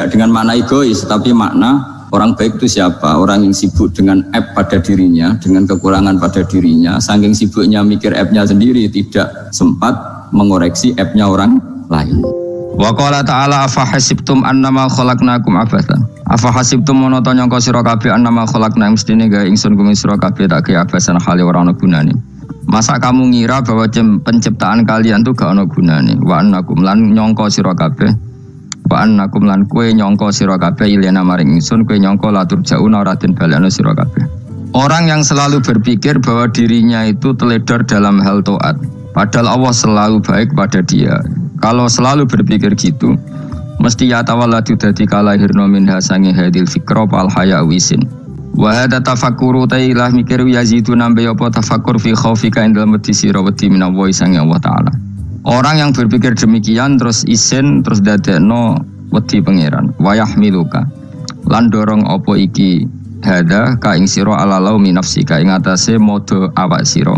dengan makna egois, tapi makna orang baik itu siapa? Orang yang sibuk dengan app pada dirinya, dengan kekurangan pada dirinya, saking sibuknya mikir app-nya sendiri, tidak sempat mengoreksi app-nya orang lain. Wa qala ta'ala afa hasibtum annama khalaqnakum abathan. Afa hasibtum mono to nyangka sira kabeh annama khalaqna mestine gawe ingsun kuwi sira kabeh tak gawe abasan hale ora ana gunane. Masa kamu ngira bahwa penciptaan kalian tuh gak ana gunane? Wa annakum lan nyangka sira kabeh. Wa annakum lan kowe nyangka sira kabeh ilena maring ingsun kowe nyangka latur jauna ora den balekno sira kabeh. Orang yang selalu berpikir bahwa dirinya itu teledor dalam hal taat, padahal Allah selalu baik pada dia. Kalau selalu berpikir gitu, mesti ya tawalladu dadi kalahirna minha sange hadil fikra fal haya wisin. Wa hadza tafakkuru tailah mikir yazidu nambe apa tafakkur fi khaufika indal mati sira wedi minallahi sange Allah taala. Orang yang berpikir demikian terus isin terus dadekno wedi pangeran. Wa yahmiluka lan dorong apa iki hadza ka ing sira ala laumi nafsika ing atase modo awak sira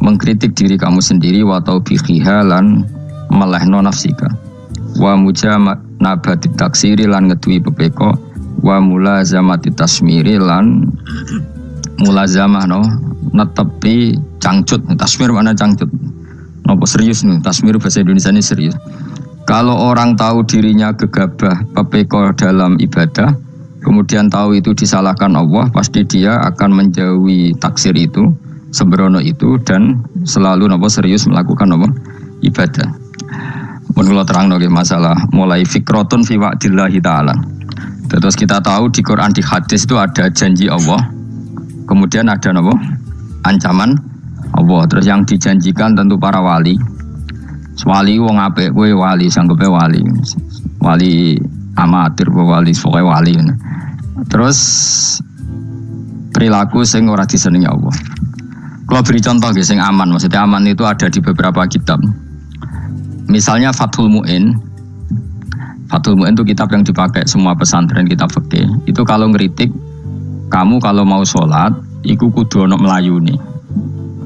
mengkritik diri kamu sendiri wa taubihiha lan melehno nafsika wa mujamanabati taksiri lan ngeduwi pepeko wa mulazamati tasmiri lan mulazamah netepi cangcut. Tasmir mana cangcut nopo serius nih, tasmir bahasa Indonesia ini serius. Kalau orang tahu dirinya gegabah pepeko dalam ibadah kemudian tahu itu disalahkan Allah, pasti dia akan menjauhi taksir itu, sembrono itu, dan selalu nopo serius melakukan nopo ibadah. Menurut terang nggih masalah mulai fikrotun fi wa'dillahi ta'ala. Terus kita tahu di Quran di hadis itu ada janji Allah. Kemudian ada napa? Ancaman Allah. Terus yang dijanjikan tentu para wali. Wali wong apik kowe wali sanggepe wali. Wali amatir wali pokoke wali. Terus perilaku sing ora disenengi Allah. Kalau beri contoh nggih sing aman, maksudnya aman itu ada di beberapa kitab. Misalnya Fathul Mu'in. Fathul Mu'in itu kitab yang dipakai semua pesantren, kitab fikih. Itu kalau ngeritik, kamu kalau mau sholat, iku kudu ono melayuni.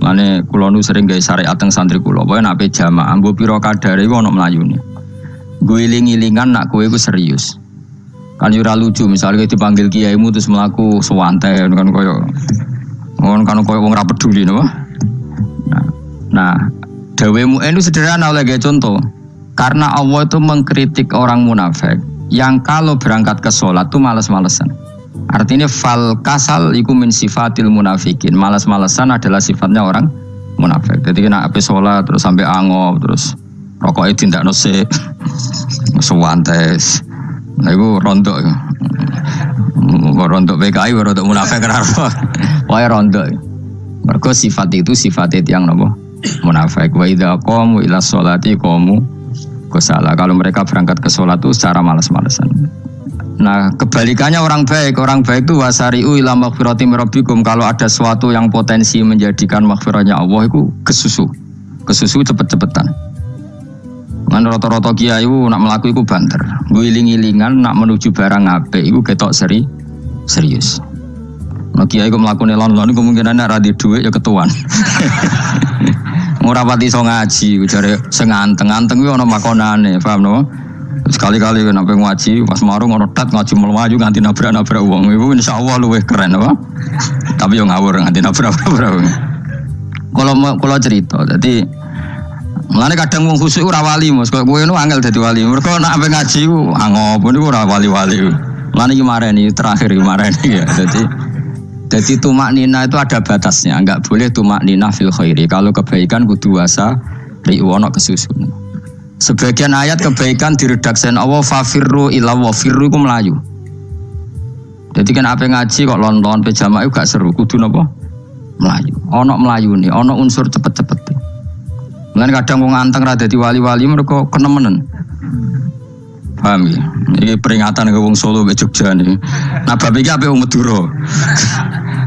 Mane kula nu sering gawe syariat teng santri kula, pokoke nek ape jamaah mbok pira kadare iku ono melayuni. Guling-gilingan nak kowe iku serius. Kan yo ora lucu misalnya dipanggil kiaimu terus mlaku sewanten kan koyo wong ora peduli napa. Nah, dawe Mu'in itu sederhana oleh contoh. Karena Allah itu mengkritik orang munafik yang kalau berangkat ke sholat itu malas-malesan. Artinya fal kasal iku min sifatil munafikin. Malas-malesan adalah sifatnya orang munafik. Jadi kena ape sholat terus sampai angop terus rokoknya tindak nose sewantes. Nah itu rontok. Rontok PKI rontok munafik kenapa? Wah rontok. Mergo sifat itu sifatnya yang nopo munafik. Wa idza qamu ila sholati qamu kusala. Kalau mereka berangkat ke sholat itu secara malas-malesan. Nah kebalikannya orang baik itu wasari'u ila maghfirati mirabbikum. Kalau ada sesuatu yang potensi menjadikan maghfirahnya Allah itu kesusu cepet-cepetan. Kan rata-rata kiai itu nak melaku itu banter, guling-gilingan nak menuju barang apik itu ketok serius. Nah kiai itu melakukan lon-lon kemungkinan nak radi duit ya ketuan. Ora pati iso ngaji, jare sing anteng-anteng kuwi ana makonane, paham no? Sekali-kali nek ngaji pas marung ana tat ngaji mlayu nganti nabrak-nabrak wong. Iku insyaallah luwih keren apa? Tapi yo ngawur nganti nabrak-nabrak. Kalau cerita, jadi mulane kadang wong khusuk ora wali, Mas. Kowe ngono angel dadi wali. Mergo nek ape ngaji ku angop niku ora wali-wali. Mulane iki mareni terakhir iki mareni ya. Jadi tumak nina itu ada batasnya, enggak boleh tumak nina fil khairi. Kalau kebaikan kudu wasa riwono kesusun. Sebagian ayat kebaikan diredaksen Allah fafirru ila wa firru ku melayu. Jadi kan apa ngaji kok lonton pe jamaah itu gak seru, kudu napa? Melayu. Ono melayune, ono unsur cepet-cepet. Mulane kadang wong anteng ra dadi wali-wali mergo kenemenen. Paham ya? Ini peringatan ke wong Solo ke Jogja nih. Nah bab iki ape wong Madura.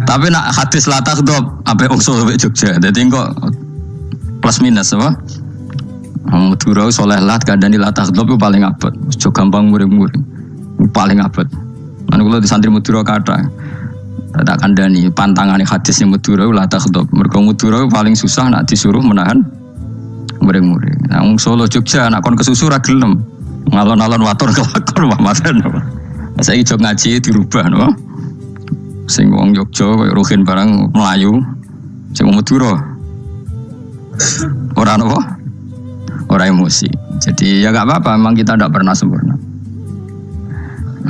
Tapi nak hadis la takhdhab ape wong Solo ke Jogja. Dadi kok plus minus apa? Wong Madura soleh lah kandhani la takhdhab ku paling abot. Aja gampang muring-muring. Paling abot. Lan kula di santri Madura kathah. Tak kandhani pantangane hadisnya Madura la takhdhab. Mergo Madura paling susah nak disuruh menahan muring-muring. Nah wong Solo Jogja nak kon kesusu ra gelem. Ngalon-alon watur kelakon Muhammad. Saiki jog ngaji dirubah no. Sing wong Yogya koyo Ruhin barang Melayu. Sing Madura. Ora napa? Ora emosi. Jadi ya enggak apa-apa, memang kita tidak pernah sempurna.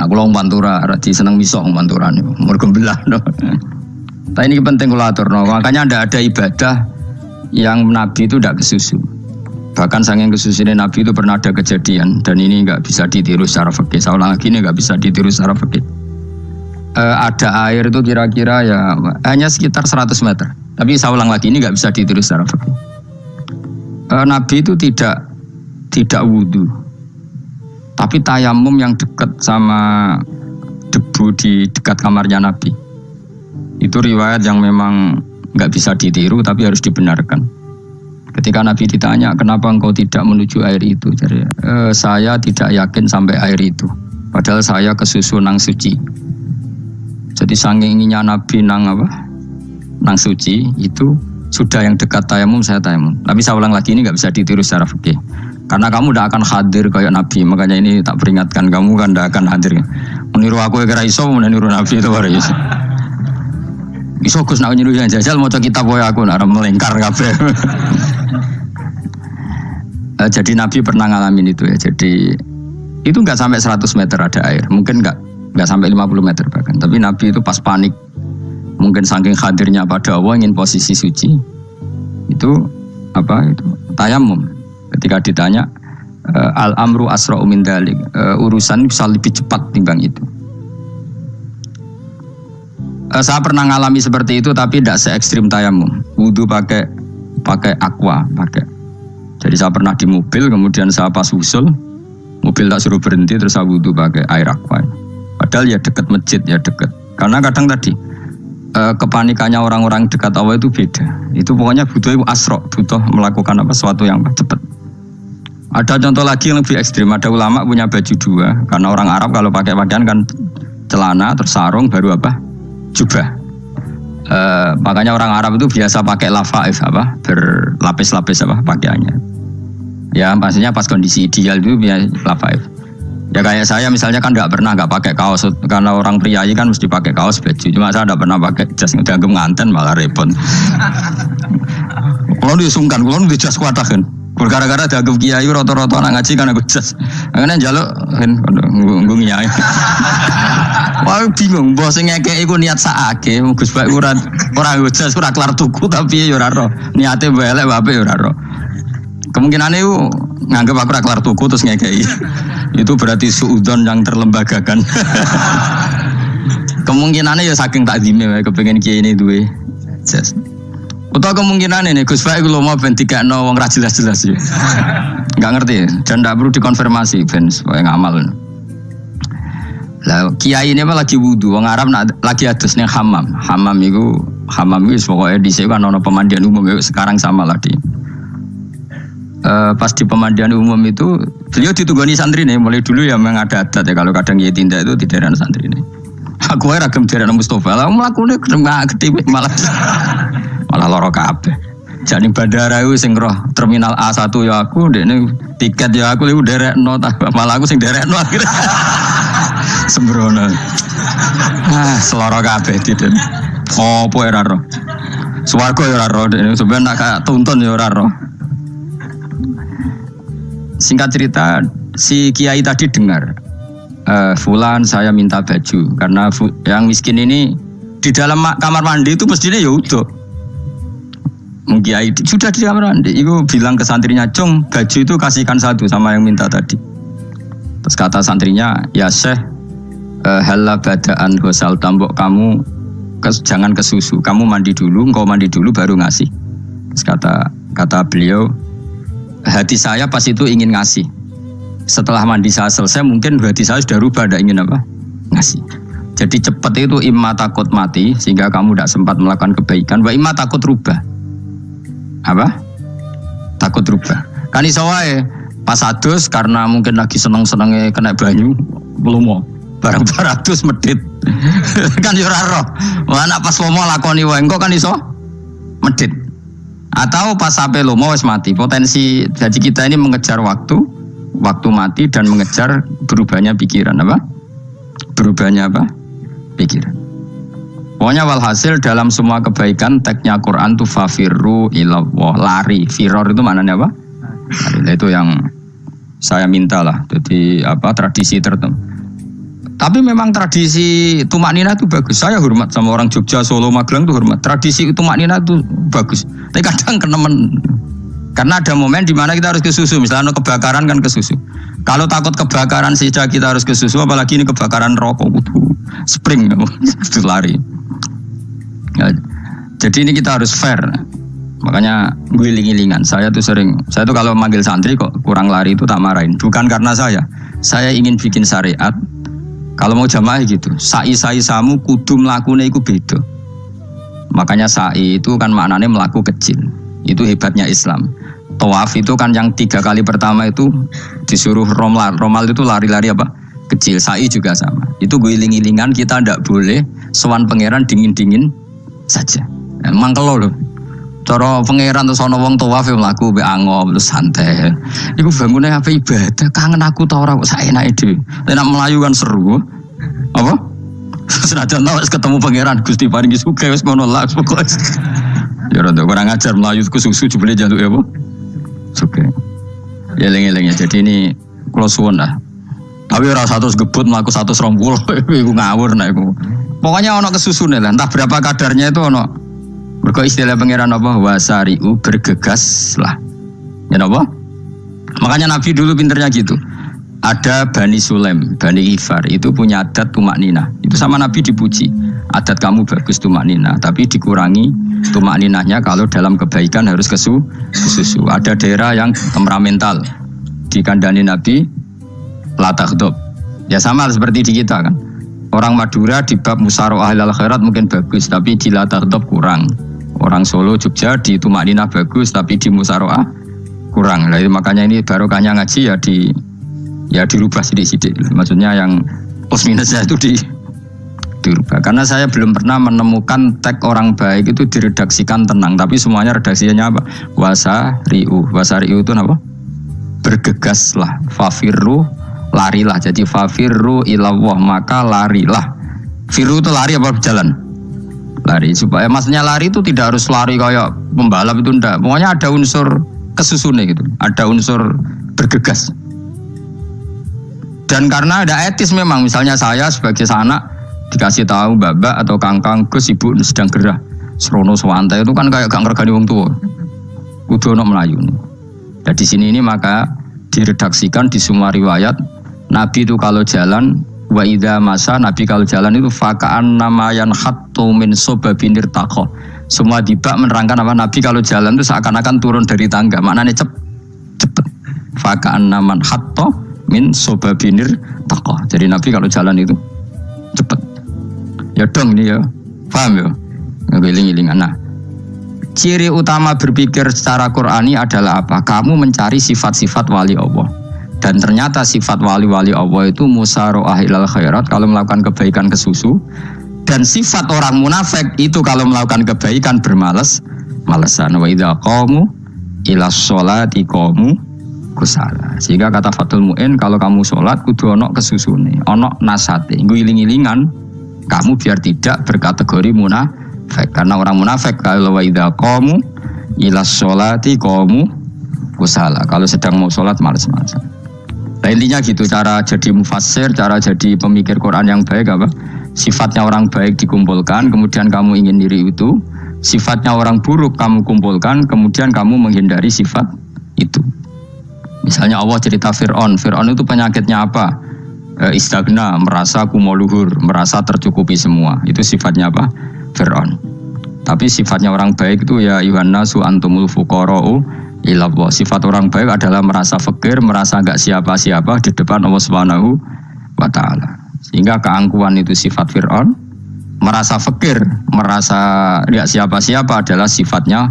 Aku long Pantura, radi seneng misok Pantura niku. Mergo belah no. Tapi ini penting kula aturno. Makanya tidak ada ibadah yang Nabi itu tidak kesusu. Bahkan saking kesusunya Nabi itu pernah ada kejadian dan ini nggak bisa ditiru secara fikih. Saya ulang lagi, ini nggak bisa ditiru secara fikih. Ada air itu kira-kira ya hanya sekitar 100 meter. Tapi saya ulang lagi, ini nggak bisa ditiru secara fikih. Nabi itu tidak wudu, tapi tayamum yang dekat sama debu di dekat kamarnya Nabi. Itu riwayat yang memang nggak bisa ditiru, tapi harus dibenarkan. Ketika Nabi ditanya, kenapa engkau tidak menuju air itu? Jadi, saya tidak yakin sampai air itu. Padahal saya kesusu nang suci. Jadi saking inginnya Nabi nang suci itu sudah yang dekat tayamum saya tayamum. Tapi saya ulang lagi, ini nggak bisa ditiru secara fikih. Karena kamu tidak akan hadir kayak Nabi. Makanya ini tak peringatkan kamu kan tidak akan hadir. Meniru aku kira iso, meniru Nabi itu baru iso. Iso Gus nak nyuruh yang jajal mau kitab koyo aku nak melingkar kabeh. Jadi Nabi pernah ngalamin itu ya. Jadi itu nggak sampai 100 meter ada air, mungkin nggak sampai 50 meter bahkan. Tapi Nabi itu pas panik, mungkin saking hadirnya pada Allah ingin posisi suci, itu tayamum. Ketika ditanya al amru asra'u min dzalik, urusan bisa lebih cepat timbang itu. Saya pernah ngalami seperti itu, tapi tidak se ekstrim tayamum. Wudu pakai aqua, pakai. Jadi saya pernah di mobil, kemudian saya pas usul, mobil tak suruh berhenti, terus saya wudu pakai air aqua. Padahal ya dekat masjid, ya dekat. Karena kadang tadi kepanikannya orang-orang dekat Allah itu beda. Itu pokoknya butuh asro, butuh melakukan sesuatu yang cepat. Ada contoh lagi yang lebih ekstrim. Ada ulama punya baju dua, karena orang Arab kalau pakai pakaian kan celana, terus sarung, baru jubah. Makanya orang Arab itu biasa pakai lafaif berlapis-lapis pakaiannya. Ya pastinya pas kondisi ideal itu biasa lafaif. Ya kayak saya misalnya kan nggak pakai kaos, karena orang priayi kan mesti pakai kaos baju. Cuma saya nggak pernah pakai jas, udah nganten malah repot. Kalau disungkan, kalau di jas kuat kan. Gara-gara dianggap kiai rata-rata anak ngaji kan aku jas. Akhirnya jaluk kan nggung nyai. Wah bingung, bos ngekek iku niat sakake, Gus Baik ora jas ora kelar tuku tapi ya ora ro. Niate elek wae ya ora ro. Kemungkinan itu nganggep aku ora kelar tuku terus ngekeki. Itu berarti suudzon yang terlembagakan. Kemungkinannya ya saking takzime wae kepengin kiai ini duwe jas. Utawa kemungkinan ini Gus Baik lu mau ben dikekno wong ra jelas-jelas ya. Enggak ngerti dan enggak perlu dikonfirmasi ben supaya ngamal. Lah kiai ini lagi wudu, wong Arab lagi adus ning hammam. Hammam itu pokoknya dhisik kan ana pemandian umum sekarang sama lah di. Pas di pemandian umum itu beliau ditunggoni santri nih, mulai dulu ya memang ada adat ya kalau kadang kiai tindak itu di daerah santri nih. Aku ora ragam daerah Mustofa lah mlakune gede malah loro kabeh. Jane bandara iku sing roh terminal A1 ya aku, ndekne tiket ya aku iku derekno malah aku sing derekno akhirnya. Sembrono. Seloro kabeh diten. Opo ora roh. Swarga ya ora roh, sampeyan nak kayak tuntun ya ora roh. Singkat cerita, si kiai tadi dengar, fulan saya minta baju karena yang miskin ini di dalam kamar mandi itu mestinya ya udah. Kiai sudah di kamar mandi, itu bilang ke santrinya, "Cung, baju itu kasihkan satu sama yang minta tadi." Terus kata santrinya, "Ya Syekh, halla badaan gosal tambok kamu jangan kesusu, kamu mandi dulu, engkau mandi dulu baru ngasih." Terus kata beliau, hati saya pas itu ingin ngasih. Setelah mandi saya selesai, mungkin hati saya sudah rubah, tidak ingin ngasih. Jadi cepat itu imma takut mati sehingga kamu tidak sempat melakukan kebaikan, wa imma takut rubah. Takut rubah. Kan iso wae pas adus karena mungkin lagi seneng-senenge kena banyu, belum mau. Barang 200 medit. Kan yo ora roh. Wah nek pas lomo lakoni wae engko kan iso medit. Atau pas sampai lomo wis mati. Potensi jadi kita ini mengejar waktu waktu mati dan mengejar berubahnya pikiran apa? Berubahnya apa? Pikiran. Pokoknya walhasil dalam semua kebaikan teksnya Quran tuh fafirru ilallah, lari. Firor itu maknanya apa? Lari. Itu yang saya minta lah. Jadi apa tradisi tertentu. Tapi memang tradisi tumak nina itu bagus. Saya hormat sama orang Jogja, Solo, Magelang tuh hormat. Tradisi tumak nina itu bagus. Tapi kadang kenemen. Karena ada momen di mana kita harus ke susu. Misalnya kebakaran kan ke susu. Kalau takut kebakaran saja kita harus ke susu, apalagi ini kebakaran rokok, spring, itu lari. Ya, jadi ini kita harus fair. Makanya guling-gilingan. Saya tuh kalau manggil santri kok kurang lari itu tak marahin. Bukan karena saya ingin bikin syariat. Kalau mau jamaah gitu, sa'i samu kudu mlakune iku beda. Makanya sa'i itu kan maknanya melaku kecil. Itu hebatnya Islam. Tawaf itu kan yang 3 kali pertama itu disuruh romal itu lari-lari apa? Kecil. Sa'i juga sama. Itu guling-gilingan, kita ndak boleh sowan pangeran dingin-dingin saja. Emang kalau loh. Cara pangeran terus ana wong tawaf mlaku mbek angop terus santai. Iku bangune apa ibadah? Kangen aku ta ora kok saenake dhewe. Nek melayu kan seru. Apa? Senajan wis ketemu pangeran Gusti paringi sugih wis ngono lah pokoke. Ya rada kurang ajar melayu ku susu jebule jantuk ya apa? Sugih. Ya eling-eling ya. Jadi ini kula suwun lah. Tapi ora 100 gebut mlaku 120 iku ngawur nek iku. Pokoknya ana kesusune lah, entah berapa kadarnya itu ana. Mergo istilah pangeran apa? Wasari'u bergegas lah. Ya apa? Makanya Nabi dulu pinternya gitu. Ada Bani Sulaim, Bani Ifar itu punya adat tumak nina. Itu sama Nabi dipuji. Adat kamu bagus tumak nina, tapi dikurangi tumak ninahnya kalau dalam kebaikan harus ke susu. Ada daerah yang temperamental. Dikandani Nabi la taghdab. Ya sama seperti di kita kan. Orang Madura di bab musyawarah ahlul khairat mungkin bagus, tapi di la taghdab kurang. Orang Solo, Jogja di tumak ninah bagus, tapi di musyawarah kurang. Nah, makanya ini barokahnya ngaji ya dirubah sidik-sidik. Maksudnya yang plus minusnya itu dirubah. Karena saya belum pernah menemukan tag orang baik itu diredaksikan tenang, tapi semuanya redaksinya apa? Wasari'u itu apa? Bergegaslah, fafirru, larilah. Jadi fafirru ilallah, maka larilah. Firu itu lari apa berjalan? Lari. Supaya maksudnya lari itu tidak harus lari kayak pembalap itu enggak. Pokoknya ada unsur kesusune gitu. Ada unsur bergegas. Dan karena ada etis memang, misalnya saya sebagai anak dikasih tahu babak atau kangkang Gus ibu sedang gerah serono sewantai itu kan kayak gak ngergani wong tua. Kudu ono melayu. Dan di sini ini maka diredaksikan di semua riwayat Nabi itu kalau jalan wa idza masa, Nabi kalau jalan itu faka'an namayan hattu min sobabinir taqo. Semua dibak menerangkan apa Nabi kalau jalan itu seakan-akan turun dari tangga. Maknanya cepet. Faka'an naman hattu min sobabinir taqo. Jadi Nabi kalau jalan itu cepet. Ya dong ini ya. Paham ya? Ngeling-ngelingan. Nah, ciri utama berpikir secara Qur'ani adalah apa? Kamu mencari sifat-sifat wali Allah. Dan ternyata sifat wali-wali Allah itu musyaroah ilal khairat, kalau melakukan kebaikan ke susu. Dan sifat orang munafik itu kalau melakukan kebaikan bermalas-malasan. Wa idza qamu ilas sholati qamu kusala. Sehingga kata Fathul Mu'in, kalau kamu sholat kudu ono kesusune, ono nasate, ngiling-ngilingan kamu biar tidak berkategori munafik. Karena orang munafik kalau wa idza qamu ilas sholati qamu kusala. Kalau sedang mau sholat malas-malasan. Nah, intinya gitu, cara jadi mufassir, cara jadi pemikir Quran yang baik apa? Sifatnya orang baik dikumpulkan, kemudian kamu ingin diri itu. Sifatnya orang buruk kamu kumpulkan, kemudian kamu menghindari sifat itu. Misalnya Allah cerita Fir'aun itu penyakitnya apa? Istagna, merasa kumoluhur, merasa tercukupi semua. Itu sifatnya apa? Fir'aun. Tapi sifatnya orang baik itu ya Yuhannasu antumul fuqara'u ilallah. Sifat orang baik adalah merasa fakir, merasa enggak siapa-siapa di depan Allah Subhanahu wa taala. Sehingga keangkuhan itu sifat Fir'aun, merasa fakir, merasa enggak siapa-siapa adalah sifatnya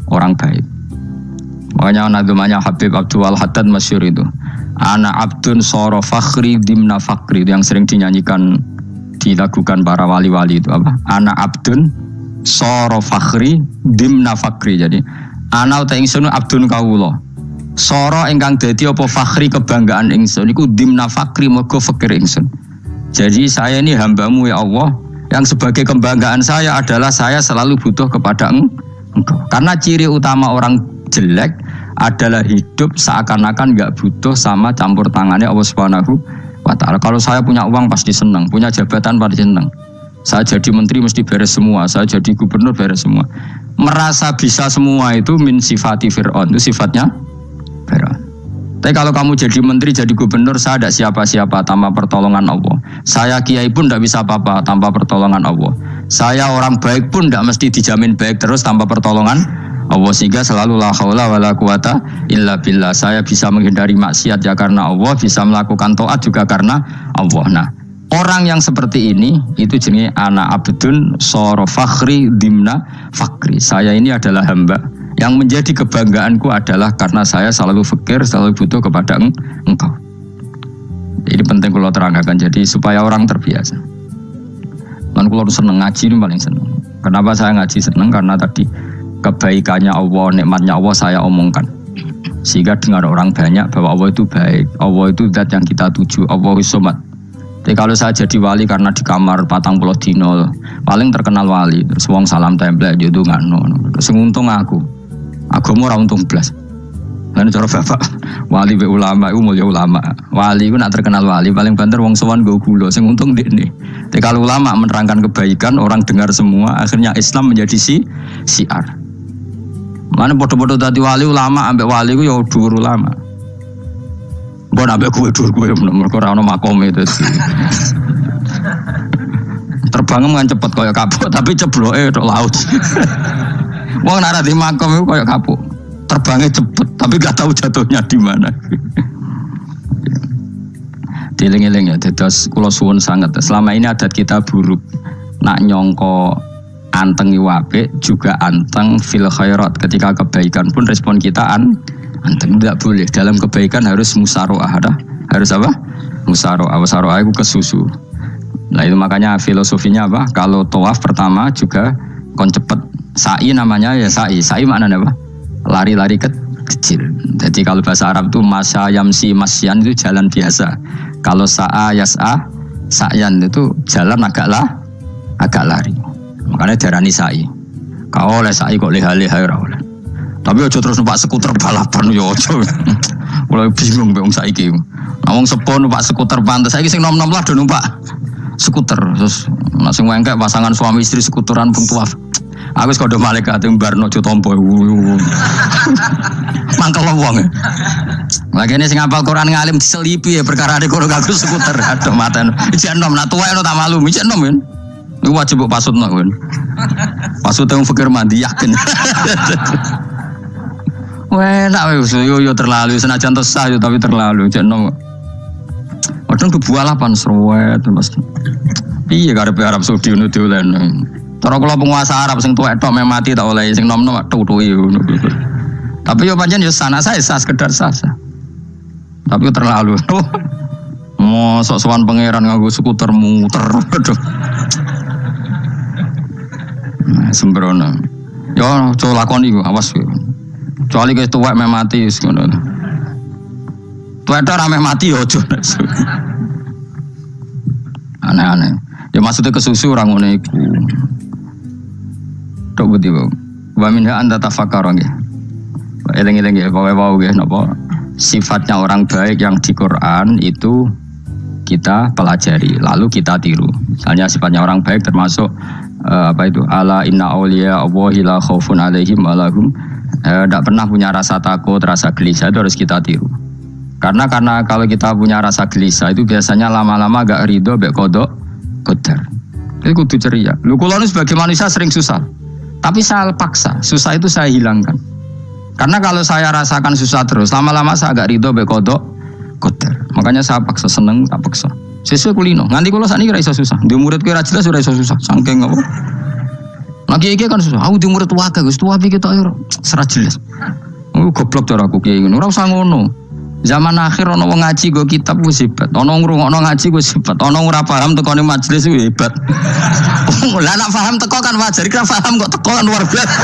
orang baik. Makanya nadumanya Habib Abdul Haddad masyhur itu. Ana abdun soro fakhri dimna fakri, itu yang sering dinyanyikan, dilakukan para wali-wali itu apa? Ana abdun soro fakhri dimna fakri. Jadi ana uta ingsun abdun kawula. Soro ingkang dadi apa fakhri kebanggaan ingsun iku dimna fakri mergo fakir ingsun. Jadi saya ini hambamu ya Allah, yang sebagai kebanggaan saya adalah saya selalu butuh kepada Engkau. Karena ciri utama orang jelek adalah hidup seakan-akan enggak butuh sama campur tangannya Allah Subhanahu wa ta'ala. Kalau saya punya uang pasti senang, punya jabatan pasti senang. Saya jadi menteri mesti beres semua, saya jadi gubernur beres semua. Merasa bisa semua itu min sifati Fir'aun, itu sifatnya Fir'aun. Tapi kalau kamu jadi menteri, jadi gubernur, saya tidak siapa-siapa tanpa pertolongan Allah. Saya kiai pun tidak bisa apa-apa tanpa pertolongan Allah. Saya orang baik pun tidak mesti dijamin baik terus tanpa pertolongan Allah. Sehingga selalu la haula wala quwata illa billah. Saya bisa menghindari maksiat ya karena Allah, bisa melakukan taat juga karena Allah. Nah, orang yang seperti ini itu jenis ana abdun soro fakhri dimna fakri. Saya ini adalah hamba yang menjadi kebanggaanku adalah karena saya selalu fikir, selalu butuh kepada Engkau. Ini penting kalau terangkan, jadi supaya orang terbiasa. Dan kalau seneng ngaji ini paling seneng. Kenapa saya ngaji seneng? Karena tadi kebaikannya Allah, nikmatnya Allah saya omongkan. Sehingga dengar orang banyak bahwa Allah itu baik, Allah itu zat yang kita tuju, Allahus Somad. Jadi kalau saya jadi wali karena di kamar 40 dino, paling terkenal wali, terus wong salam template jodoh ngano, terus untung aku ora untung blas. Lan cara bapak wali be ulama iku mulya ulama. Wali iku nak terkenal wali paling banter wong sowan nggo gula, sing untung ndekne. Tapi kalau ulama menerangkan kebaikan, orang dengar semua, akhirnya Islam menjadi syiar. Mana bodoh-bodoh tadi wali ulama ambek wali iku ya dhuwur ulama. Mbok ambek kowe mergo ora ono makome itu. Terbang kan cepet kaya kapuk tapi cebloke tok laut. Wong nek di makom itu kaya kapuk. Terbangnya cepet tapi gak tahu jatuhnya di mana. Dieling-eling ya, dados kula suwun sanget. Selama ini adat kita buruk. Nak nyongko anteng apik juga anteng fil khairat. Ketika kebaikan pun respon kita anteng, tidak boleh. Dalam kebaikan harus musaroah. Harus apa? Musaroah. Musaroah itu kesusu. Nah itu makanya filosofinya apa? Kalau tawaf pertama juga kon cepet. Sa'i namanya ya sa'i. Sa'i maknanya apa? Lari-lari kecil. Jadi kalau bahasa Arab itu masya yamsi masyan itu jalan biasa. Kalau sa'a yas'a sa'yan itu jalan agak lari. Makanya darani sa'i. Kau oleh sa'i kok leha-leha ora oleh. Tapi aja terus numpak skuter balapan yo aja. Mulai bingung mbek wong saiki. Wong sepo numpak skuter pantes saiki sing nom-nom lah do numpak skuter. Terus langsung wengkek pasangan suami istri skuteran pun tuaf. Aku wis kodho malaikat ing barno aja tampa. Mangkel wong. Lagi ini sing hafal Quran ngalim diselipi ya perkara ade kono kagak skuter. Aduh maten. Ijek nom nak tuwek tak malu. Ijek nom kan. Iku wajib mbok pasutno kan. Pasut wong fikir mandi yakin. Wah, nak yo terlalu senajan tosah yo tapi terlalu ijek nom. Kadang kebualapan serwet mesti. Piye karepe Arab Saudi ngono diolen. Cara kula penguasa Arab sing tuwek tok mati tak oleh sing nom-nom tutuki ngono. Tapi yo pancen yo sana saya sekedar sasa. Tapi terlalu. Mosok sowan pangeran nganggo skuter muter. Aduh. Sembrono. Yo aja lakoni iku, awas kowe. Kecuali kowe tuwek mati wis ngono. Tuwek tok ora mati yo aja. Aneh-aneh. Ya maksudnya kesusu orang ngono iku. Tok budi wae. Wa minha anta tafakkara nggih. Eling-eling nggih kowe wau nggih napa sifatnya orang baik yang di Quran itu kita pelajari lalu kita tiru. Misalnya sifatnya orang baik termasuk apa itu ala inna auliya Allahi la khaufun alaihim wa lahum tidak pernah punya rasa takut, rasa gelisah, itu harus kita tiru. Karena kalau kita punya rasa gelisah itu biasanya lama-lama agak ridho mbek kodok qadar. Itu kudu ceria. Lho kula nu sebagai manusia sering susah. Tapi saya paksa, susah itu saya hilangkan. Karena kalau saya rasakan susah terus, lama-lama saya agak ridho mbek kodok qadar. Makanya saya paksa, seneng tak paksa. Sesuai kulino. Nganti kula sakniki ora iso susah. Di muridku ora jelas ora iso susah. Saking apa? Lagi iki kan susah. Aku di murid wae Gus, tuwa iki ketok ora jelas. Goblok cara aku kiai ngono. Ora usah ngono. Zaman akhir ana wong ngaji go kitab wis hebat. Ana ngrungokno ngaji wis hebat. Ana ora paham tekone majelis wis hebat. Lah nek paham teko kan wajar, kira paham kok teko kan luar biasa.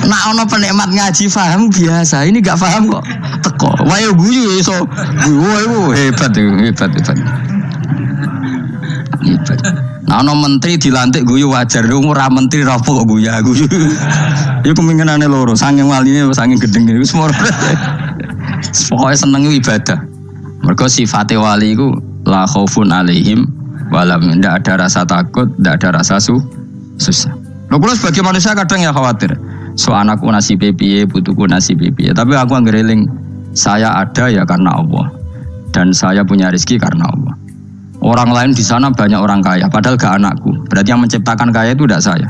Nak ono penikmat ngaji paham biasa. Ini gak paham kok. Teko. Wae guyu iso. Guyu hebat. Nah, ono menteri dilantik guyu wajar, ora menteri rapo kok guyu. Iku kemungkinane loro, saking waline saking gedeng iku semua. Pokoke seneng ibadah. Mergo sifate wali iku la khaufun alaihim walam ndak ada rasa takut, ndak ada rasa susah. Lho kula sebagai manusia kadang ya khawatir. So anakku nasibe piye, putuku nasibe piye. Tapi aku anggereling saya ada ya karena Allah. Dan saya punya rezeki karena Allah. Orang lain di sana banyak orang kaya, padahal gak anakku. Berarti yang menciptakan kaya itu tidak saya.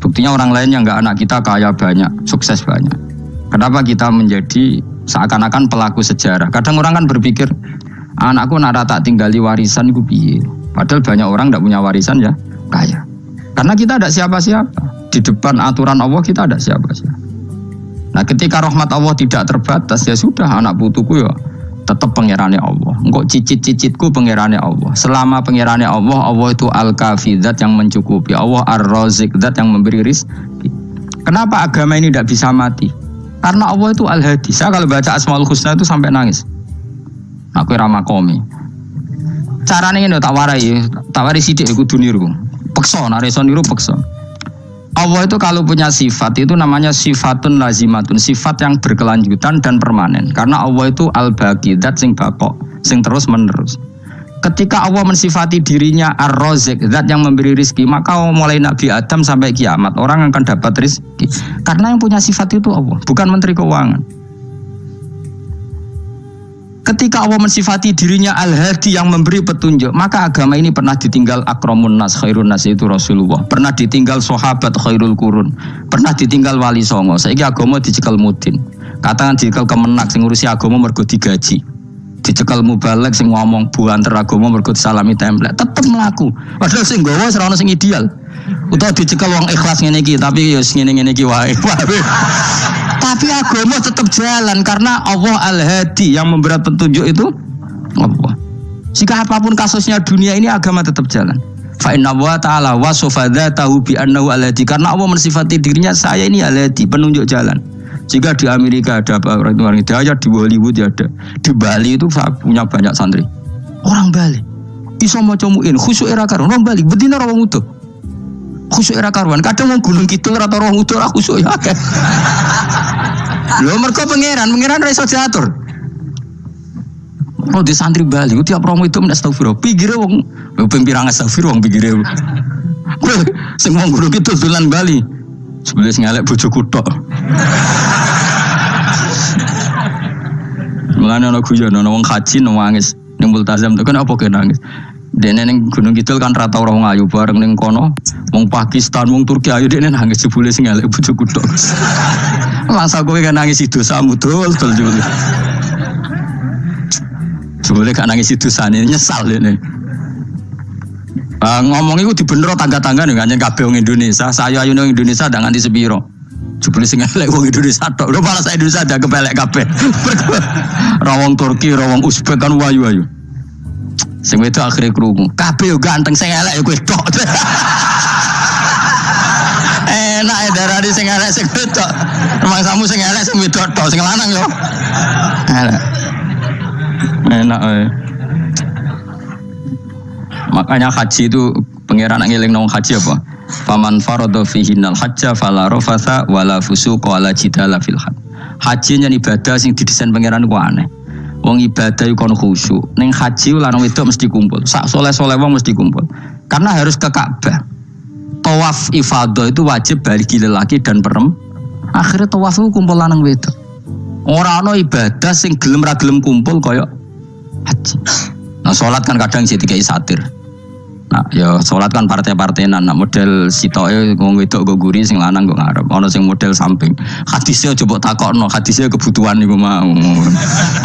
Buktinya orang lain yang gak anak kita kaya banyak, sukses banyak. Kenapa kita menjadi seakan-akan pelaku sejarah? Kadang orang kan berpikir, anakku nara tak tinggali warisan, itu piye. Padahal banyak orang tidak punya warisan ya, kaya. Karena kita ada siapa-siapa. Di depan aturan Allah kita ada siapa-siapa. Nah ketika rahmat Allah tidak terbatas, ya sudah anak putuku ya tetap pengirannya Allah. Engkau cicit-cicitku pengirannya Allah. Selama pengirannya Allah, Allah itu al-kafi, zat yang mencukupi. Allah ar-razik, zat yang memberi rizki. Kenapa agama ini tidak bisa mati? Karena Allah itu al-hadi. Saya kalau baca Asmaul Husna itu sampai nangis. Aku ramakomi. Caranya ini tak warai sidik aku duniru. Pekso, nareson niru pekso. Allah itu kalau punya sifat itu namanya sifatun lazimatun, sifat yang berkelanjutan dan permanen. Karena Allah itu al-baqi, zat sing bakok, sing terus menerus. Ketika Allah mensifati dirinya ar-razik, zat yang memberi rizki, maka mulai Nabi Adam sampai kiamat orang akan dapat rizki. Karena yang punya sifat itu Allah, bukan menteri keuangan. Ketika Allah mensifati dirinya al-hadi yang memberi petunjuk, maka agama ini pernah ditinggal akramun nas, khairun nas itu Rasulullah. Pernah ditinggal sahabat khairul qurun. Pernah ditinggal wali songo. Saiki agama dicekel mudin. Katakan dicekel kemenak sing ngurusi agama mergo digaji. Dicekel mubalek sing ngomong buanter agama mergo disalami template. Tetep mlaku. Padahal sing nggawa ora ono sing ideal. Utawa dicekel wong ikhlas ngene iki, tapi ya ngene-ngene iki wae. Tapi agama tetap jalan karena Allah al-hadi yang memberi petunjuk itu Allah. Jika apapun kasusnya dunia ini agama tetap jalan. Fa inna wa ta'ala wasafa dzatahu bi annahu al-hadi, karena Allah mensifati dirinya saya ini al-hadi, penunjuk jalan. Jika di Amerika ada orang hidayah, di Hollywood ada, di Bali itu punya banyak santri. Orang Bali iso maca muin khusyuk era karo orang Bali bedina ora wong utuh. Khusyuk era karuan, kadang wong Gunung Kidul ora tau utuh ora khusyuk ya akeh. Lho mergo pangeran ra iso diatur. Oh di santri Bali ku tiap romo itu mendak astagfirullah. Pikire wong ping pirang astagfirullah wong pikire. Sing wong Gunung Kidul dolan Bali. Sebelum ngelek bojoku tok. Mulane ana guyon ana wong haji nangis ning multazam to kan apa ke nangis. Dene ning Gunung Kidul kan rata ora wong ayu bareng ning kono wong Pakistan wong Turki ayu dene nangis jebule sing ngelek bojoku tok. Masa kowe kan nangis dosamu dul jebule. Jebule kan nangis dosane nyesal dene. Ngomong iku dibenero tangga-tangga ning kanjen kabeh wong Indonesia. Saya ayu ning Indonesia ndak nganti sepiro. Jebule sing elek wong Indonesia tok. Lho malah sak Indonesia ada kepelek kabeh. Ra wong Turki, ra wong Uzbek kan wayu-wayu. Sing wedok akhire krungu. Kabeh yo ganteng sing elek yo kowe tok. Enak e darani sing elek sing wedok. Rumangsamu sing elek sing wedok tok, sing lanang yo. Enak ae. Makanya haji itu pangeran ngeling nang haji apa? Faman farada fihinnal hajja fala rafatha wala fusuqa wala jidala fil hajj. Haji yen ibadah sing didesain pangeran ku aneh. Wong ibadah iku kon khusyuk. Ning haji lanang wedok mesti kumpul. Sak soleh-soleh wong mesti kumpul. Karena harus ke Ka'bah. Tawaf ifadah itu wajib bagi lelaki dan perempuan. Akhirnya tawaf itu kumpul lanang wedok. Ora ana ibadah sing gelem ra gelem kumpul kaya haji. Nah salat kan kadang sih dikai satir. Nah, ya salat kan partai-partainan, nak model sitoke wong wedok go guri sing lanang go ngarep. Ana sing model samping. Hadise coba takokno, hadise kebutuhan niku mau.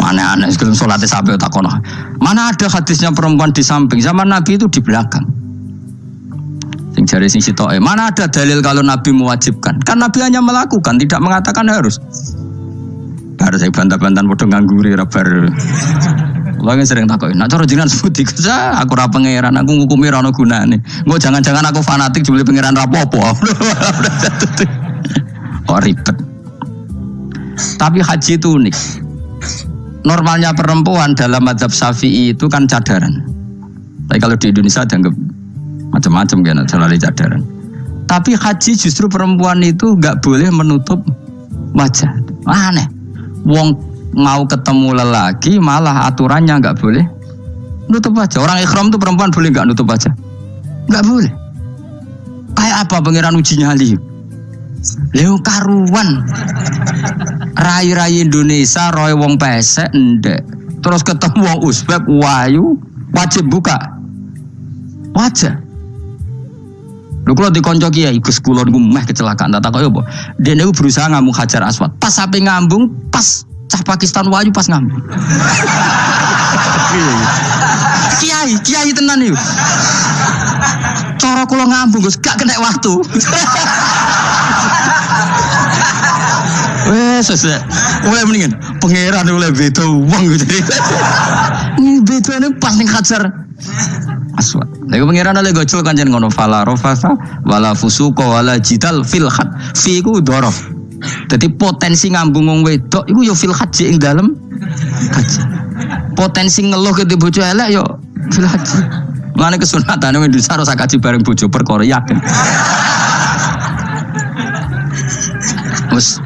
Aneh-aneh sebelum salate sampai takokno. Mana ada hadisnya perempuan di samping? Zaman Nabi itu di belakang. Sing jare sing sitoke, mana ada dalil kalau Nabi mewajibkan? Kan Nabi hanya melakukan, tidak mengatakan harus. Bar saya bantah-bantahan padha ngangguri ra bar. Lagi sering takut, nak cara jenengan sebuti kerja, aku rap pangeran, aku ngukumi rano gunane. Engko jangan-jangan aku fanatik jebule pangeran rapopo. Oh ribet. Tapi haji itu unik. Normalnya perempuan dalam mazhab Syafi'i itu kan cadaran. Tapi kalau di Indonesia dianggap macam-macam kan, selalu cadaran. Tapi haji justru perempuan itu nggak boleh menutup wajah. Aneh. Wong mau ketemu lelaki malah aturannya nggak boleh nutup wajah. Orang ikhram tuh perempuan boleh nggak nutup wajah? Nggak boleh. Kayak apa pangeran uji nyali? Leo karuan. Rai-rai Indonesia roy wong pesek ndek. Terus ketemu wong Uzbek wayu wajib buka wajah. Lho kula dikonco kiai Gus kula niku meh kecelakaan tak takoki apa. Dene berusaha ngambung Hajar Aswad. Pas sampe ngambung pas cah Pakistan wayu pas ngambung. Kiai tenan iki. Cara kula ngambung Gus gak kena waktu. Wes oleh mendingan pangeran oleh beda wong gitu. Ini bedane pas ning Hajar Aswad. Lha pangeran oleh gojol kanjen ngono fala rafasa wala fusuqa wala jidal fil khat. Fi ku dhorof. Dadi potensi ngambung wong wedok iku ya fil haji ing dalem haji. Potensi ngeluh ke bojo elek ya fil haji. Mulane kesunatan Indonesia ora kaji bareng bojo perkara yakin. Wes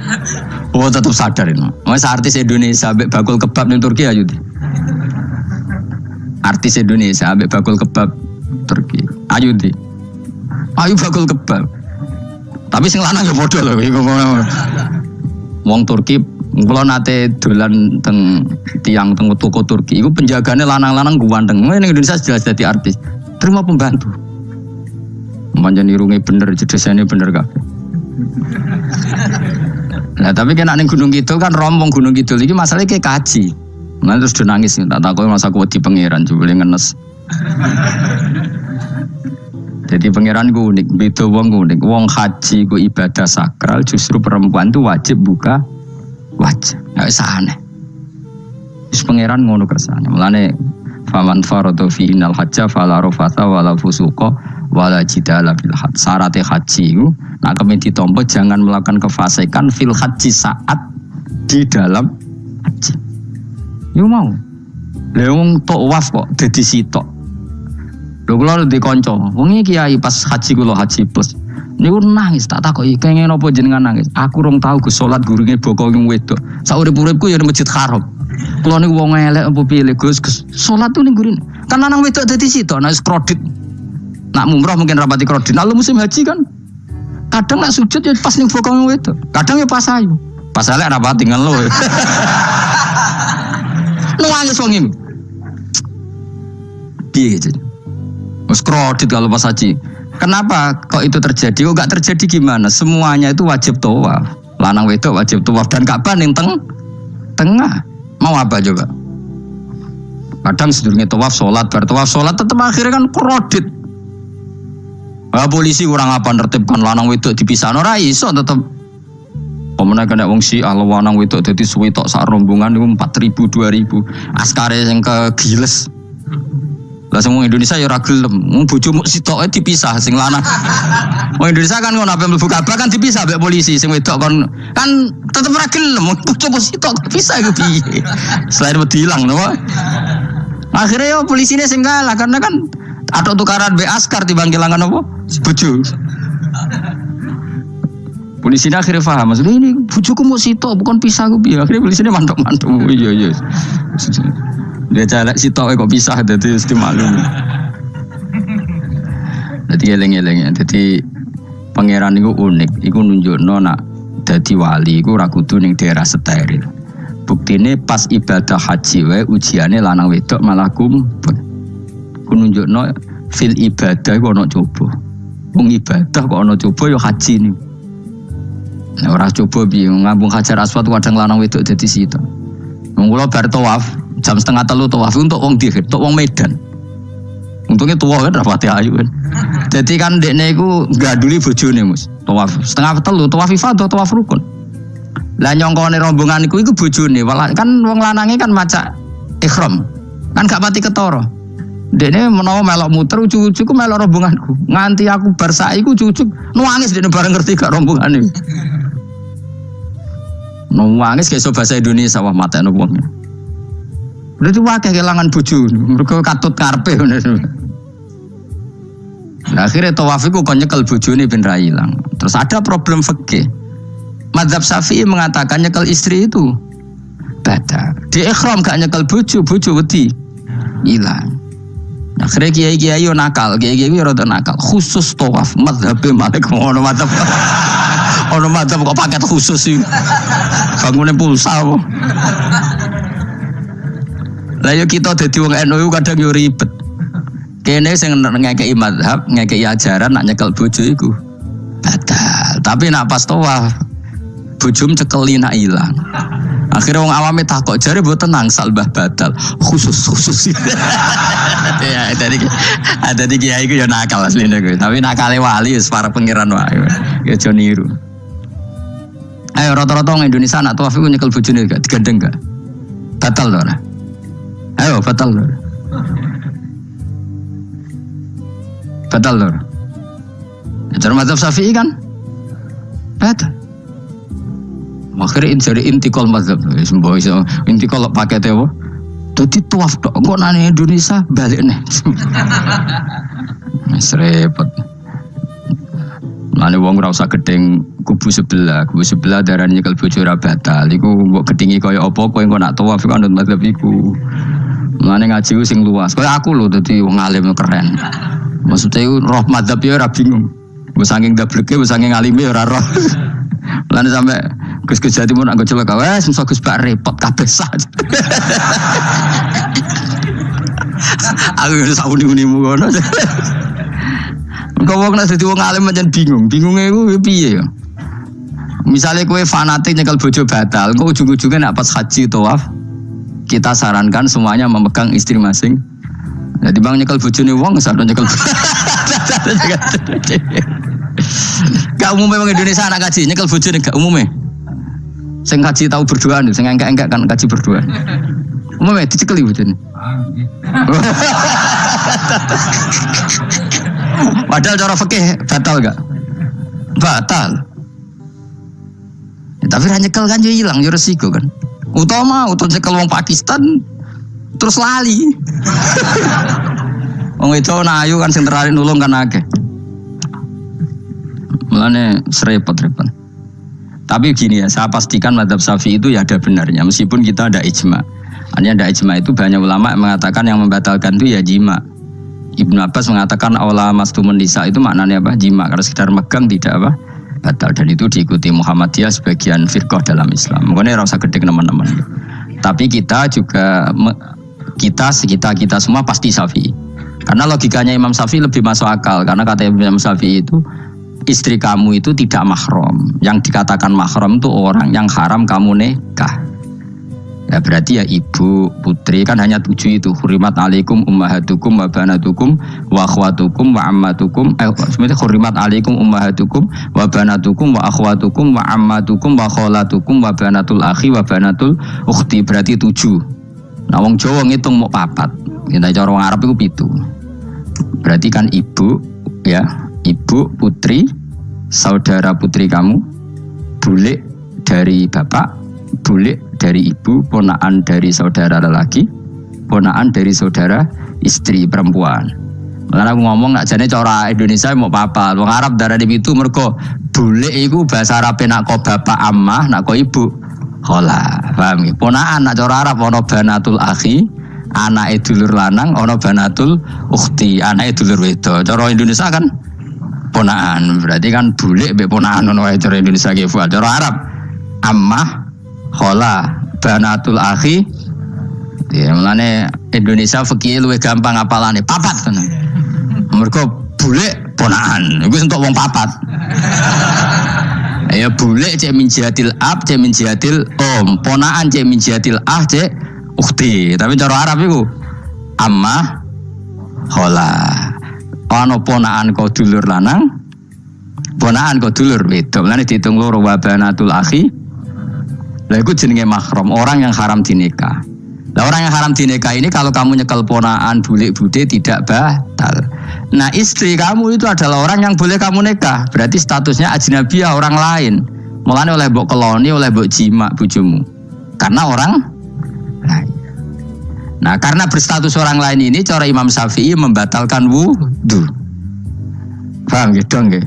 tetap sadar ini. Mas artis Indonesia ambek bakul kebab ning Turki ayo di. Artis Indonesia ambek bakul kebab Turki. Ayo di. Ayo bakul kebab. Tapi sing lanang ya padha lho iku. Wong Turki kula nate dolan teng tiang teng toko Turki iku penjagane lanang-lanang guwandeng. Ning Indonesia jelas dadi artis. Terima pembantu. Manjan irunge bener, jedesane bener kabeh. Nah tapi kan ning Gunung Kidul kan rombong Gunung Kidul iki masalahnya kayak kaji. Nah terus do nangis tak takoki masa aku wedi pangeran jebule ngenes. Jadi pangeran ku unik, beda wong unik. Wong haji ku ibadah sakral, justru perempuan itu wajib buka wajah. Enggak usah aneh. Wis pangeran ngono kersane. Mulane faman farada fi innal hajja fala rafatha wala fusuqa wala jidala fil hajj. Syarat haji ku nak kemen ditampa jangan melakukan kefasikan fil haji saat di dalam haji. Yo mau. Lha wong tawaf kok dadi sitok. Lho kula dikonco, wong iki kiai pas haji kula haji plus. Niku nangis tak takoki kenging napa jenengan nangis. Aku rong tau Gus salat gurunge boko wong wedok. Sak urip-uripku ya Masjid Haram. Kula niku wong elek apa piye Gus salat tuh ning gurine. Kan lanang wedok dadi sitok nek kredit. Nak mumrah mungkin rapati kredit. Lalu musim haji kan kadang nak sujud ya pas ning boko wong wedok. Kadang ya pas ayu. Pas elek rapati ngelo. Nangis wong iki. Piye gitu. Mas kredit kalau pas haji. Kenapa kok itu terjadi? Kok gak terjadi gimana? Semuanya itu wajib tawaf. Lanang wedok wajib tawaf dan Ka'bah ning tengah. Mau apa coba? Kadang sedurunge tawaf salat, bar tawaf salat tetep akhirnya kan kredit. Polisi kurang apa nertibkan lanang wedok dipisahno ora iso tetep. Pemene kena wong Syiah lanang wedok dadi suwi tok sak rombongan niku 4.000 2.000. Askare sing kegiles. Lah semua Indonesia ya ora gelem. Wong bojomu sitoke dipisah sing lanang. Wong Indonesia kan ngono ape mlebu Ka'bah kan dipisah mbek polisi sing wedok kan tetep ora gelem. Bojomu sitok dipisah iku piye? Selain wedi ilang lho. Akhirnya ya polisine sing kalah karena kan ada tukaran be askar timbang kelangan apa? Bojo. Polisine akhirnya paham maksudnya ini bojoku mau sitok bukan pisah ku piye. Akhirnya polisine mantuk-mantuk. Iya. Dia celek sitok kok pisah dadi mesti maklum. Dadi eleng-eleng. Dadi pangeran niku unik, iku nunjukno nak dadi wali iku ora kudu ning daerah steril. Buktine pas ibadah haji wae ujiane lanang wedok malah kumpul. Ku nunjukno fil ibadah iku ana coba. Wong ibadah kok ana coba ya haji niku. Nek ora coba piye ngambung Hajar Aswad kadang lanang wedok dadi sitok. Wong kula bar tawaf jam 2:30 tawaf untuk wong Dihir, untuk wong Medan. Untungnya tua kan rapati ayu kan. Jadi kan dekne iku ganduli bojone Mus. Tawaf 2:30 tawaf ifadah tawaf rukun. Lah nyongkone rombongan iku bojone, kan wong lanange kan maca ihram. Kan gak pati ketara. Dekne menawa melok muter ujug-ujug ku melok rombonganku. Nganti aku bar saiki ujug-ujug nangis dekne bareng ngerti gak rombongane. Nangis kayak bahasa Indonesia wah matekno wong. Berarti wae kehilangan bojo, mergo katut karepe ngono. Nah, akhirnya tawaf iku kon nyekel bojone ben ra ilang. Terus ada problem fikih. Mazhab Syafi'i mengatakan nyekel istri itu batal. Di ikhram gak nyekel bojo wedi ilang. Akhirnya kiai-kiai yo nakal, kiai-kiai yo rada nakal. Khusus tawaf mazhab Malik ngono mazhab. Ono mazhab kok paket khusus sih. Bangune pulsa apa. Lah yo kita dadi wong NU kadang yo ribet. Kene sing ngekeki mazhab, ngekeki ajaran nak nyekel bojo iku batal. Tapi nak pas tawaf bojom cekeli nak ilang. Akhirnya wong awame takok jare mboten nangsal mbah batal. Khusus. Ya ada di kiai iku yo nakal asline kuwi. Tapi nakale wali wis para pangeran wae. Ya aja niru. Ayo rata-rata wong Indonesia nak tawaf iku nyekel bojone gak digandeng gak? Batal to ora? Ayo batal lho. Batal lho. Cara mazhab Syafi'i kan? Batal. Akhirnya jadi intikal mazhab. Semboh iso intikal pakete apa? Dadi tawaf tok. Kok nang Indonesia balik nih. Wis repot. Mane wong ora usah gedeng kubu sebelah darane nyekel bojo ora batal. Iku mbok gedingi kaya apa kowe engko nak tawaf iku anut mazhab iku. Mane ngaji sing luas. Kaya aku lho dadi wong alim keren. Maksudnya iku roh mazhab ya ora bingung. Wis saking dableke, wis saking alime ora roh. Lan sampe Gus Jawa Timur nak coba wes musuh Gus Bak repot kabeh sah. Aku wis sauni-unimu ngono. Kau wong nek dadi wong alim pancen bingung. Bingunge iku piye ya? Misale kowe fanatik nyekel bojo batal, engko ujung-ujungnya nak pas haji tawaf kita sarankan semuanya memegang istri masing. Jadi bang nyekel bojone wong sadon nyekel. Gak umumnya wong Indonesia anak kaji nyekel bojone gak umumnya. Sing kaji tahu berduaan, sing enggak kan kaji berduaan. Umumnya dicekeli bojone. Padahal cara fikih batal gak? Batal. Ya, tapi ra nyekel kan yo ilang yo resiko kan. Utama nyekel wong Pakistan terus lali. Wong itu ayu kan sing terlalu nulung kan akeh. Mulane serepot-repot. Tapi gini ya, saya pastikan mazhab Syafi'i itu ya ada benarnya meskipun kita ada ijma. Hanya ada ijma itu banyak ulama yang mengatakan yang membatalkan itu ya jima. Ibnu Abbas mengatakan awla mastumun nisa itu maknanya apa? Jima. Karena sekedar megang tidak apa? Batal. Dan itu diikuti Muhammadiyah sebagian firqah dalam Islam. Makanya rasa gede teman-teman. Tapi kita juga kita semua pasti Syafi'i. Karena logikanya Imam Syafi'i lebih masuk akal. Karena kata Imam Syafi'i itu istri kamu itu tidak mahram. Yang dikatakan mahram itu orang yang haram kamu nikah. Ya berarti ya ibu, putri kan hanya 7 itu. Hurimat alaikum ummahatukum wa banatukum wa akhwatukum wa ammatukum. Sebenarnya hurimat alaikum ummahatukum wa banatukum wa akhwatukum wa ammatukum wa kholatukum wa banatul akhi wa banatul ukhti. Berarti 7. Nah wong Jawa ngitung mau 4. Kita cara wong Arab itu 7. Berarti kan ibu, ya ibu, putri, saudara putri kamu, bule dari bapak, bule dari ibu, ponaan dari saudara lelaki, ponaan dari saudara istri perempuan. Karena aku ngomong nak jane cara Indonesia mau papa, wong Arab darane itu mergo bule iku bahasa Arab nak ko bapak ammah, nak ko ibu khola. Paham ya? Ponaan nak cara Arab ono banatul akhi, anake dulur lanang, ono banatul ukhti, anake dulur wedok. Cara Indonesia kan ponaan, berarti kan bule mbek ponaan ono wae cara Indonesia ki. Cara Arab ammah khola, banatul akhi. Ya mulane Indonesia fikih luwih gampang apalane papat tenan. Mergo bule ponaan, iku entuk wong papat. Ya bule cek min jihadil ab, cek min jihadil om, ponaan cek min jihadil ah, cek ukhti. Tapi cara Arab iku ammah khola. Ana ponaan kok dulur lanang, ponaan kok dulur wedok. Mulane diitung loro wa banatul akhi. Lah itu jenenge mahram, orang yang haram dinikah. Lah orang yang haram dinikah ini kalau kamu nyekel ponaan bulik-bude tidak batal. Nah istri kamu itu adalah orang yang boleh kamu nikah. Berarti statusnya ajnabiyah, orang lain. Mulane oleh mbok keloni, oleh mbok jima bojomu. Karena orang lain. Nah, karena berstatus orang lain ini cara Imam Syafi'i membatalkan wudu. Paham gitu nggih?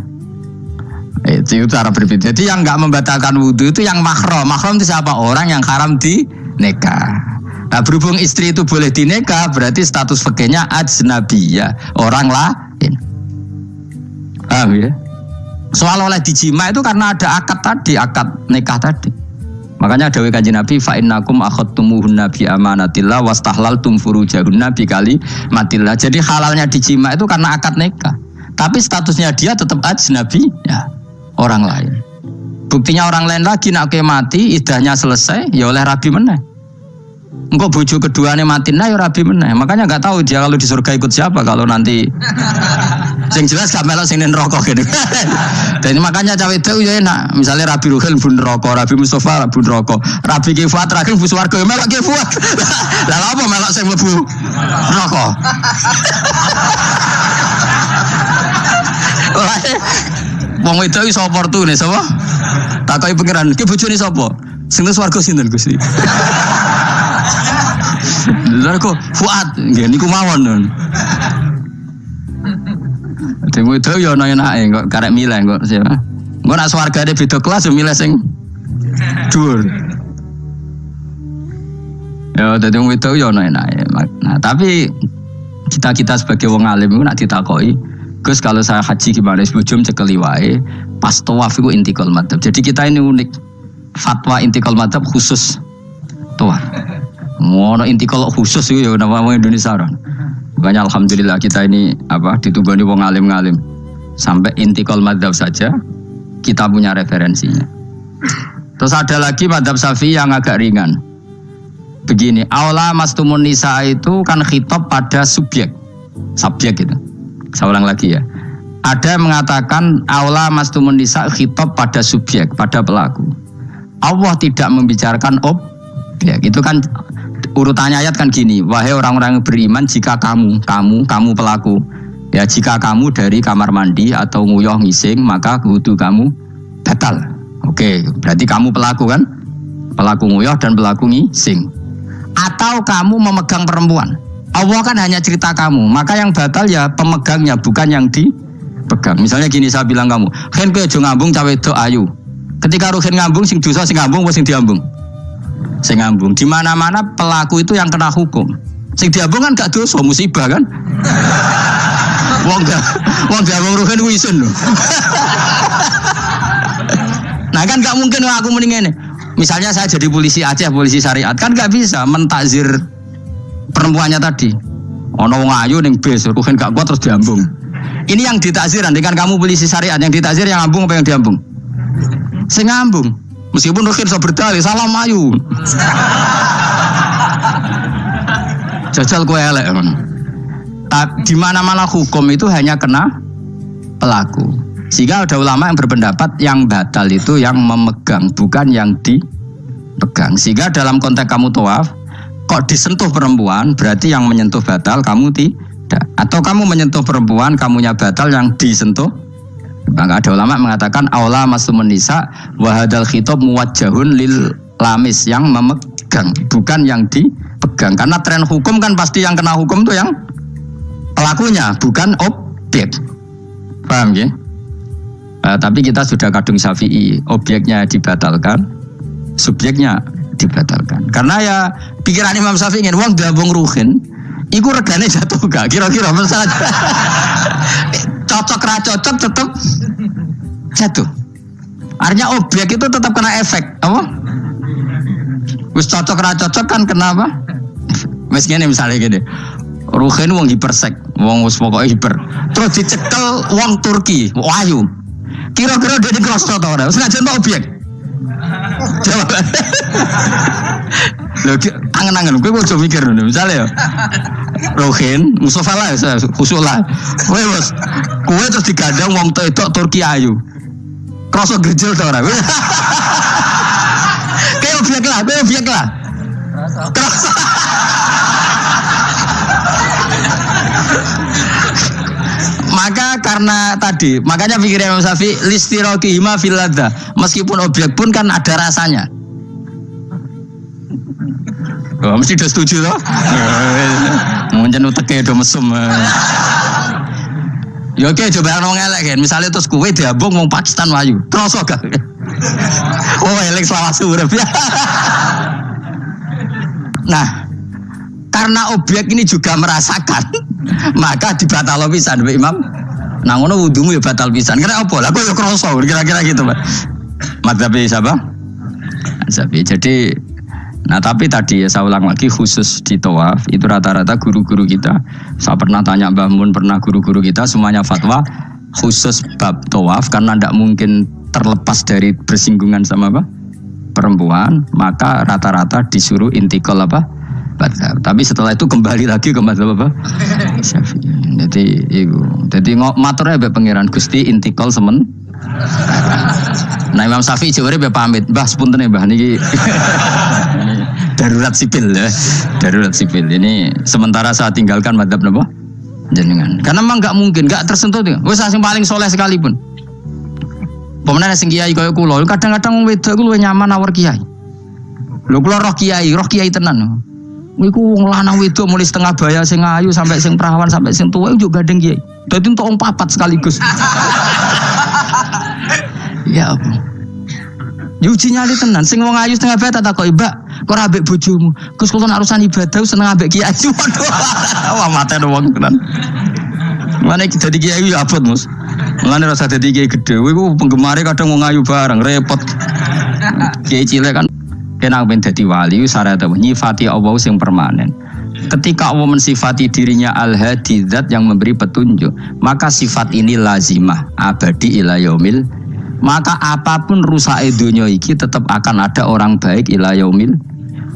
Itu cara berbeda. Jadi yang enggak membatalkan wudu itu yang mahram. Mahram itu siapa? Orang yang haram di nikah. Nah, berhubung istri itu boleh dinikah, berarti status fikihnya ajnabiyah, orang lain. Paham ya? Soal oleh dijima itu karena ada akad tadi, akad nikah tadi. Makanya dawuh Kanjeng Nabi fa innakum akhadtumuhunna bi amanatillah wastahlaltum furujahunna bi kalimatillah. Jadi halalnya dijima itu karena akad nikah. Tapi statusnya dia tetap ajnabi ya, orang lain. Buktinya orang lain lagi nak mati, idahnya selesai ya oleh rabi meneh. Engkau bojo keduanya mati nah ya rabi meneh. Makanya enggak tahu dia kalau di surga ikut siapa kalau nanti. Sing jelas gak melok sing neraka gitu. Dan makanya cawe itu ya enak. Misalnya Rabi Ruhil bun neraka, Rabi Mustafa bun neraka, Rabi Kifat terakhir bun swarga melok Kifat. Lah apa melok sing mlebu neraka? Wong itu iso oportune sapa? Takoki pengiran, ki bojone sapa? Sing swarga sinten Gusti? Lha kok Fuad nggih niku mawon. Demo itu ya ana enake kok karek milih kok siapa. Engko nek swargane beda kelas yo milih sing dhuwur. Ya dadi wong itu ya ana enake. Nah, tapi kita sebagai wong alim iku nek ditakoki, Gus kalau saya haji gimana? Sebujum cekeli wae, pas tawaf iku intikal madhab. Jadi kita ini unik. Fatwa intikal madhab khusus tawaf. Mau intikal khusus itu ya nama orang Indonesia orang. Makanya alhamdulillah kita ini ditugani wong alim-alim sampai intikal madhab saja kita punya referensinya. Terus ada lagi madhab Syafi'i yang agak ringan. Begini, aula mastumun nisa itu kan khitab pada subjek gitu. Saya ulang lagi ya. Ada yang mengatakan aula mastumun nisa khitab pada subjek, pada pelaku. Allah tidak membicarakan objek. Itu kan urutannya ayat kan gini, wahai orang-orang yang beriman, jika kamu pelaku, ya jika kamu dari kamar mandi atau nguyuh ngising, maka wudu kamu batal. Oke, berarti kamu pelaku kan? Pelaku nguyuh dan pelaku ngising. Atau kamu memegang perempuan. Allah kan hanya cerita kamu, maka yang batal ya pemegangnya, bukan yang dipegang. Misalnya gini saya bilang kamu, "Ken kowe aja ngambung cawe do ayu." Ketika Ruhin ngambung, sing dosa sing ngambung apa sing diambung? Sing ngambung. Di mana-mana pelaku itu yang kena hukum. Sing diambung kan gak dosa, musibah kan? Wong diambung Ruhin ku isin lho. Nah kan gak mungkin aku mending ngene. Misalnya saya jadi polisi Aceh, polisi syariat, kan gak bisa mentakzir perempuannya tadi. Ono wong ayu ning bis, Ruhin gak kuat terus diambung. Ini yang ditakziran, dengan kamu polisi syariat yang ditakzir yang ngambung apa yang diambung? Sing ngambung. Meskipun Ruhin so berdalih salam ayu. Jajal kowe elek ngono. Di mana-mana hukum itu hanya kena pelaku. Sehingga ada ulama yang berpendapat yang batal itu yang memegang, bukan yang dipegang. Sehingga dalam konteks kamu tawaf, kok disentuh perempuan, berarti yang menyentuh batal, kamu tidak. Atau kamu menyentuh perempuan, kamunya batal, yang disentuh. Maka ada ulama mengatakan aula masumun nisa wa hadzal khitab muwajjahun lil lamis, yang memegang, bukan yang dipegang. Karena tren hukum kan pasti yang kena hukum itu yang pelakunya, bukan objek. Paham ya? Tapi kita sudah kadung Syafi'i, objeknya dibatalkan, subjeknya dibatalkan. Karena ya pikiran Imam Syafi'i ingin wong diambung Ruhin, iku regane jatuh gak? Kira-kira masalah cocok ra cocok tetap jatuh. Artinya objek itu tetap kena efek, apa? Wis cocok ra cocok kan kenapa? Wis ngene misalnya gini. Ruhin wong hipersek, wong wis pokoke hiper. Terus dicekel wong Turki, ayu. Kira-kira dia dikrosot atau ora? Senajan objek. Jawab. Lho angen-angen kowe ojo mikir ngono. Misale ya. Ruhin, Mustafa lah, khusus lah. Kowe wis kowe terus digandeng wong wedok Turki ayu. Krosot gejel ta ora? Kayak objek lah. Maka karena tadi, makanya pikiran Imam Syafi'i listiraqihima fil ladza. Meskipun objek pun kan ada rasanya. Oh, mesti udah setuju loh. Mungkin uteke do mesum. Ya oke, coba orang elek kan. Misalnya terus kue diambung wong Pakistan Melayu. Kroso gak? Oh, elek selawase urip ya. Nah, karena objek ini juga merasakan, maka dibatal pisan Mbak Imam. Nah, ngono wudumu ya batal pisan. Kira apa? Lah kok ya kroso kira-kira gitu, Pak. Madzhab siapa? Syafi'i. Jadi nah tapi tadi ya saya ulang lagi khusus di tawaf itu rata-rata guru-guru kita, saya pernah tanya Mbah Mun, pernah guru-guru kita semuanya fatwa khusus bab tawaf karena tidak mungkin terlepas dari bersinggungan sama apa perempuan, maka rata-rata disuruh intikal apa madzhab. Tapi setelah itu kembali lagi ke madzhab apa Syafi'i. Jadi maturnya be pangeran Gusti intikal semen. Nah Imam Syafi'i jawabnya be pamit, Mbah sepunten Mbah niki darurat sipil ya, darurat sipil. Ini sementara saya tinggalkan madzhab napa jenengan. Karena memang nggak mungkin, nggak tersentuh tuh. Wes sing paling soleh sekalipun. Pemenang sing kiai kaya kula, kadang-kadang wedok iku luwih nyaman awor kiai. Lho kula roh kiai tenan. Iku wong lanang wedok mulai setengah baya sing ayu sampai sing perawan sampai sing tuwa juga gandeng kiai. Dadi entuk wong papat sekaligus. Ya apa? Yuji nyali tenan, sing wong ayu setengah baya tak takoki, Mbak, kok ora ambek bojomu? Gus kula nek urusan ibadah seneng ambek kiai. Wah mate wong tenan. Mane dadi kiai ya abot, Mus. Mulane rasa dadi kiai gedhe. Iku penggemare kadang wong ayu bareng repot. Kiai cilik kan kena ben dadi wali syarat nyifati Allah sing permanen. Ketika Allah mensifati dirinya al-hadi zat yang memberi petunjuk, maka sifat ini lazimah abadi ila yaumil. Maka apapun rusak dunia iki tetap akan ada orang baik ila yaumil.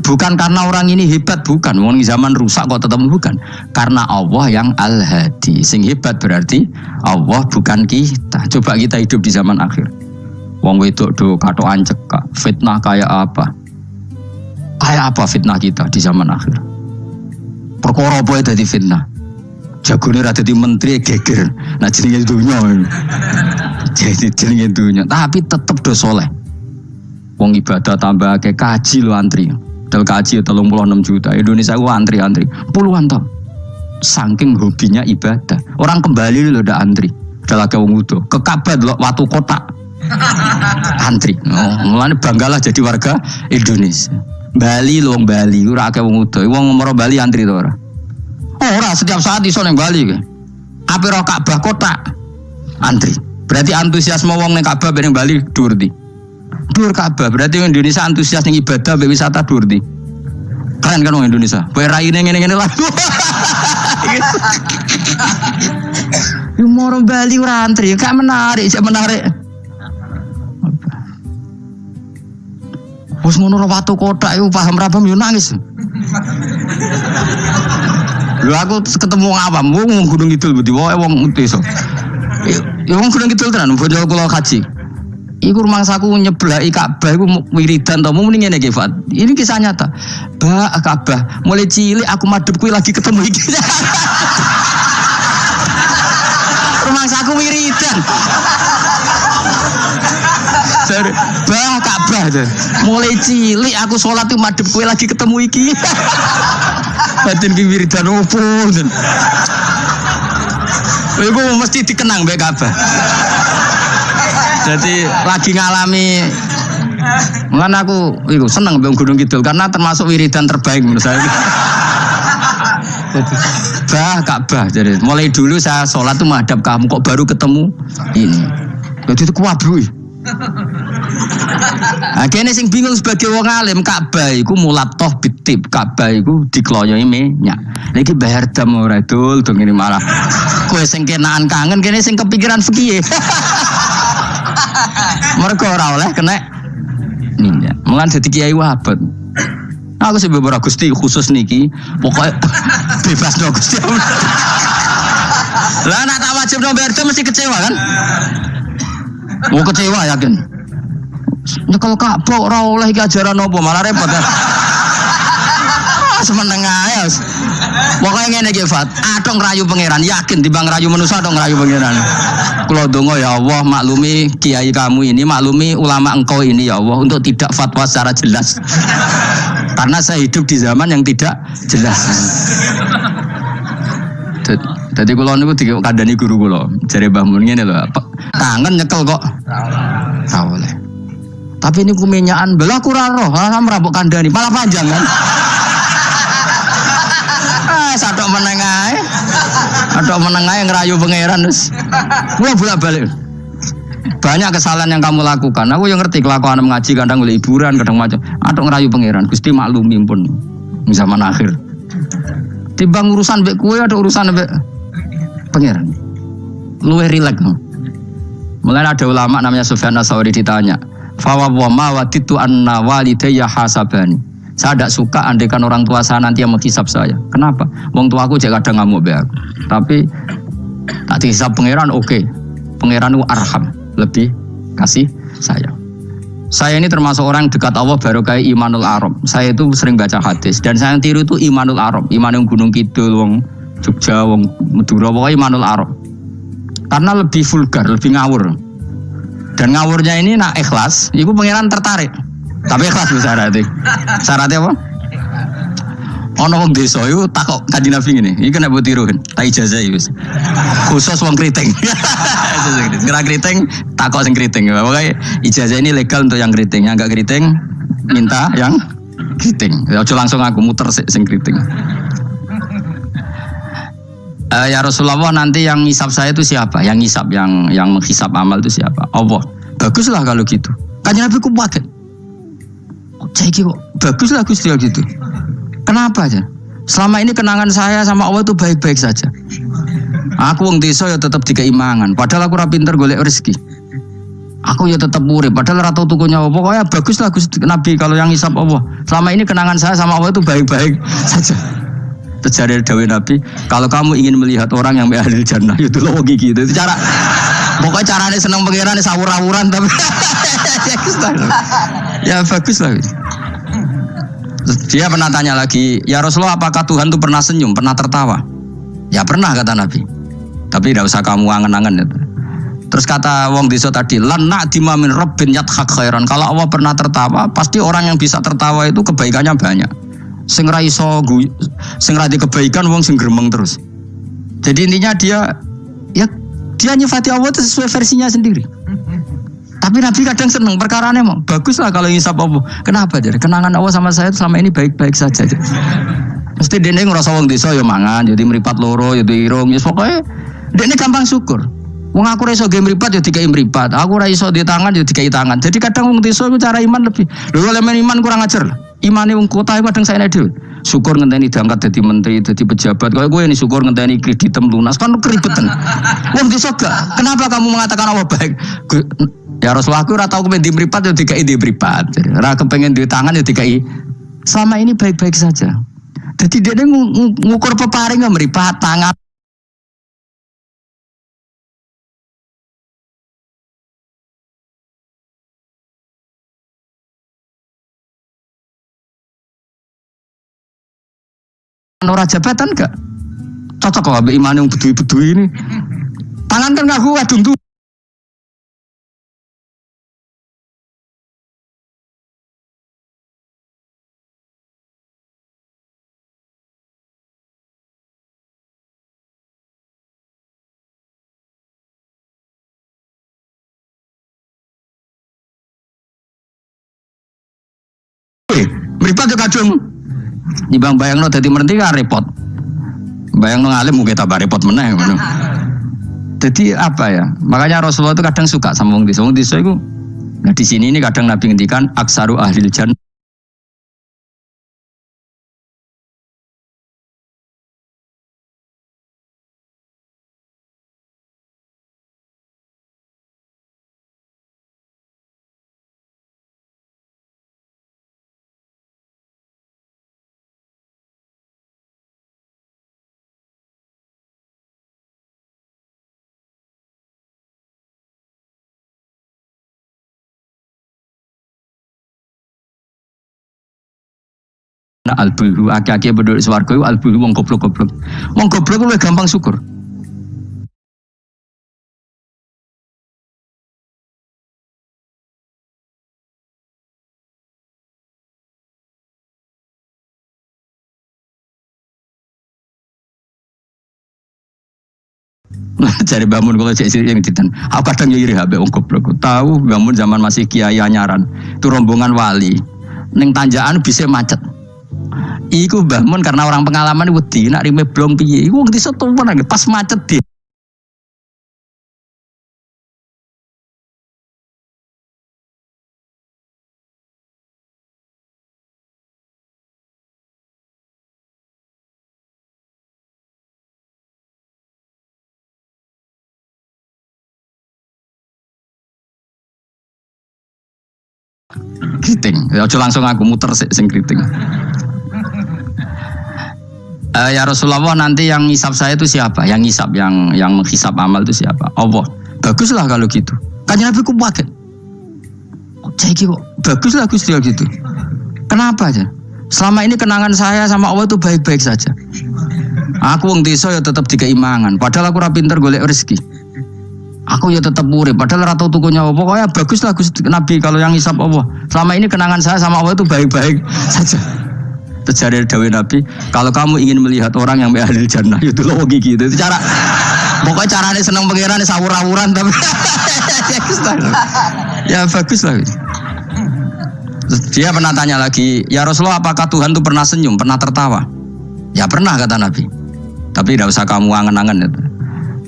Bukan karena orang ini hebat, bukan. Wong zaman rusak kok tetap bukan. Karena Allah yang al-hadi. Sing hebat berarti Allah bukan kita. Coba kita hidup di zaman akhir. Wong wedok do katokan cekak, fitnah kayak apa? Kayak apa fitnah kita di zaman akhir? Perkara apa dadi fitnah? Jagone ra dadi menteri geger. Nah jenenge dunya. Jadi jenenge dunya, tapi tetep do soleh. Wong ibadah tambah ke kaji lo antri. Del kaji 36 juta. Indonesia ku antri puluhan tahun. Saking hobinya ibadah. Orang kembali lho ndak antri. Udah lagi wong udo. Ke Ka'bah lho watu kotak. Antri. Oh, mulane banggalah jadi warga Indonesia. Bali lho wong Bali ora akeh wong udo. Wong nomor Bali antri to ora? Ora setiap saat iso ning Bali ke. Ape ro Ka'bah kotak antri. Berarti antusiasme wong ning Ka'bah ning Bali dhuwur ndi? Dhuwur Ka'bah. Berarti Indonesia antusias ning ibadah mbek wisata dhuwur ndi? Keren kan wong Indonesia. Kowe raine ngene-ngene lah. Yo moro Bali ora antri, gak menarik, gak menarik. Wes ngono watu kotak iku paham yo nangis. Lho aku ketemu awam wong Gunung Kidul budi wae wong desa. Ya wong Gunung Kidul tenan bojo kula kaji. Iku rumangsaku nyeblaki Ka'bah iku wiridan to muni ngene iki, Fat. Ini kisah nyata. Ba Ka'bah mulai cilik aku madhep kuwi lagi ketemu iki. Rumangsaku wiridan. Bah Ka'bah tuh. Mulai cilik aku sholat tuh madhep kowe lagi ketemu iki. Batin ki wiridan opo ten. Iku mesti dikenang mbek Ka'bah. Jadi lagi ngalami mana aku iku seneng mbek Gunung Kidul karena termasuk wiridan terbaik menurut saya. Bah Ka'bah jadi mulai dulu saya sholat tuh madhep kamu kok baru ketemu ini. Jadi itu kuwabrui. Akhirnya sing bingung sebagai wong alim Ka'bah iku mulatoh bitib Ka'bah iku dikloyoi minyak. Niki bayar dam ora dul dong ini malah. Kowe sing kenaan kangen kene sing kepikiran fikih. Mergo ora oleh kena minyak. Mulan dadi kiai wabat. Aku sih beberapa Gusti khusus niki pokoknya bebas no Gusti. Lah nak tak wajib no bayar dam mesti kecewa kan? Mau kecewa yakin. Nyekel Ka'bah ora oleh iki ajaran apa malah repot. Semeneng ae. Pokoknya ngene iki Fat, atok ngerayu pangeran, yakin timbang ngerayu manusa atok ngerayu pangeran. Kula donga ya Allah maklumi kiai kamu ini, maklumi ulama engkau ini ya Allah untuk tidak fatwa secara jelas. Karena saya hidup di zaman yang tidak jelas. Jadi kula niku dikandani guru kula, jare Mbah Mun ngene lho, tangan nyekel kok. Ora oleh. Tapi ini kumenyaan, belah kurang roh, merabuk kandani, malah panjang kan. Sadok menengai ngerayu pangeran terus. Gua bolak-balik. Banyak kesalahan yang kamu lakukan. Aku yang ngerti kelakuan mengaji kadang oleh hiburan, kadang macam. Adok ngerayu pangeran. Gusti maklumi pun zaman akhir. Timbang urusan mbek kowe ada urusan mbek pangeran. Luwe rileks. Mulai ada ulama namanya Sufyan Ats-Tsauri ditanya, "Fa wa ma waditu anna walidayya hasabani." Saya tidak suka andaikan orang tua saya nanti yang menghisap saya. Kenapa? Wong tua aku juga kadang ngamuk be aku. Tapi tak dihisap pangeran oke. Pangeran itu arham, lebih kasih sayang. Saya ini termasuk orang dekat Allah baru kayak Imanul Arab. Saya itu sering baca hadis dan saya yang tiru itu Imanul Arab. Iman yang Gunung Kidul, wong Jogja, wong Madura, pokoknya Imanul Arab. Karena lebih vulgar, lebih ngawur. Dan ngawurnya ini nak ikhlas, ibu pangeran tertarik. Tapi ikhlas syaratnya. Syaratnya apa? Ono wong desa iku takok Kanjeng Nabi ngene. Iki kena mbok tiru kan. Tak ijazah iki wis. Khusus wong kriting. Kira kriting takok sing kriting. Pokoke ijazah ini legal untuk yang kriting. Yang enggak kriting minta yang kriting. Ya aja langsung aku muter sing kriting. Ya Rasulullah nanti yang ngisap saya itu siapa? Yang ngisap, yang menghisap amal itu siapa? Allah. Baguslah kalau gitu. Kanjeng Nabi ku kaget. Jadi kok baguslah Gusti gitu. Kenapa aja? Selama ini kenangan saya sama Allah itu baik-baik saja. Aku wong desa ya tetap dikeimangan. Padahal aku ora pinter golek rezeki. Aku ya tetap urip. Padahal ora tau tuku nyawa. Pokoknya baguslah Gusti Nabi kalau yang ngisap Allah. Selama ini kenangan saya sama Allah itu baik-baik saja. Terjadi dawuh Nabi, kalau kamu ingin melihat orang yang ahli jannah, itu loh gigi itu cara. Pokoknya caranya senang pangeran sawur-awuran tapi ya bagus lah. Dia pernah tanya lagi, ya Rasulullah apakah Tuhan itu pernah senyum, pernah tertawa? Ya pernah kata Nabi. Tapi tidak usah kamu angen-angen. Terus kata wong desa tadi, lan na'dima min rabbin yadhak khairan. Kalau Allah pernah tertawa, pasti orang yang bisa tertawa itu kebaikannya banyak. Sing ra iso sing ra kebaikan wong sing gremeng terus. Jadi intinya dia nyifati Allah itu sesuai versinya sendiri. Tapi Nabi kadang seneng perkarane emang baguslah kalau ngisap Allah. Kenapa jadi kenangan Allah sama saya selama ini baik-baik saja. Mesti dene ngrasa wong desa ya mangan, jadi mripat loro, ya irung, ya pokoke dene gampang syukur. Wong aku ora iso ge mripat ya dikai mripat. Aku ora iso di tangan ya dikai tangan. Jadi kadang wong desa iku cara iman lebih. Lho elemen iman kurang ajar. Imane wong kota kadang saya dhewe. Syukur ngenteni diangkat dadi menteri, dadi pejabat. Kaya kowe ini syukur ngenteni kreditem lunas kan keribetan. Wong desa gak. Kenapa kamu mengatakan Allah baik? Ya Rasulullah aku ora tau kepen di mripat ya dikai di mripat. Ora kepengin di tangan ya dikai. Selama ini baik-baik saja. Jadi dia ngukur peparing mripat tangan ora jabatan gak? Cocok kok ambek imane wong bedui-bedui ini. Tangan kan gak kuat untuk mripat yo kadung. Nibang bayangno dadi menteri kan repot. Bayangno ngalim mungkin tambah repot meneh ngono. Jadi apa ya? Makanya Rasulullah itu kadang suka sama wong desa. Wong desa iku nah di sini ini kadang Nabi ngendikan aksaru ahlil jannah albulhu akeh-akeh penduduk swarga iku albulhu wong goblok-goblok. Wong goblok luwih gampang syukur. Cari bangun kalau cek yang ditan. Aku kadang iri habis wong goblok. Tahu bangun zaman masih kiai anyaran. Itu rombongan wali. Ning tanjakan bisa macet. Iku bangun karena orang pengalaman wedi nak rime blong piye. Iku wong desa tuwen pas macet dia. Kriting, ya langsung aku muter sing kriting. Ya Rasulullah, nanti yang ngisap saya itu siapa? Yang ngisap, yang menghisap amal itu siapa? Allah. Baguslah kalau gitu. Kanjeng Nabi ku pakai. Cek kok baguslah Gusti gitu. Kenapa aja? Selama ini kenangan saya sama Allah itu baik-baik saja. Aku wong desa ya tetap dikeimangan. Padahal aku ora pinter golek rezeki. Aku ya tetap murid, padahal rata tukunya Allah. Pokoknya baguslah Gusti Nabi kalau yang hisap Allah. Selama ini kenangan saya sama Allah itu baik-baik saja. Terjadi dawuh Nabi, kalau kamu ingin melihat orang yang ahli jannah, itu loh gigi itu cara. Pokoknya caranya seneng pengiran, sawur-awuran tapi ya baguslah. Dia pernah tanya lagi, ya Rasulullah, apakah Tuhan itu pernah senyum, pernah tertawa? Ya pernah kata Nabi. Tapi tidak usah kamu angen-angen itu.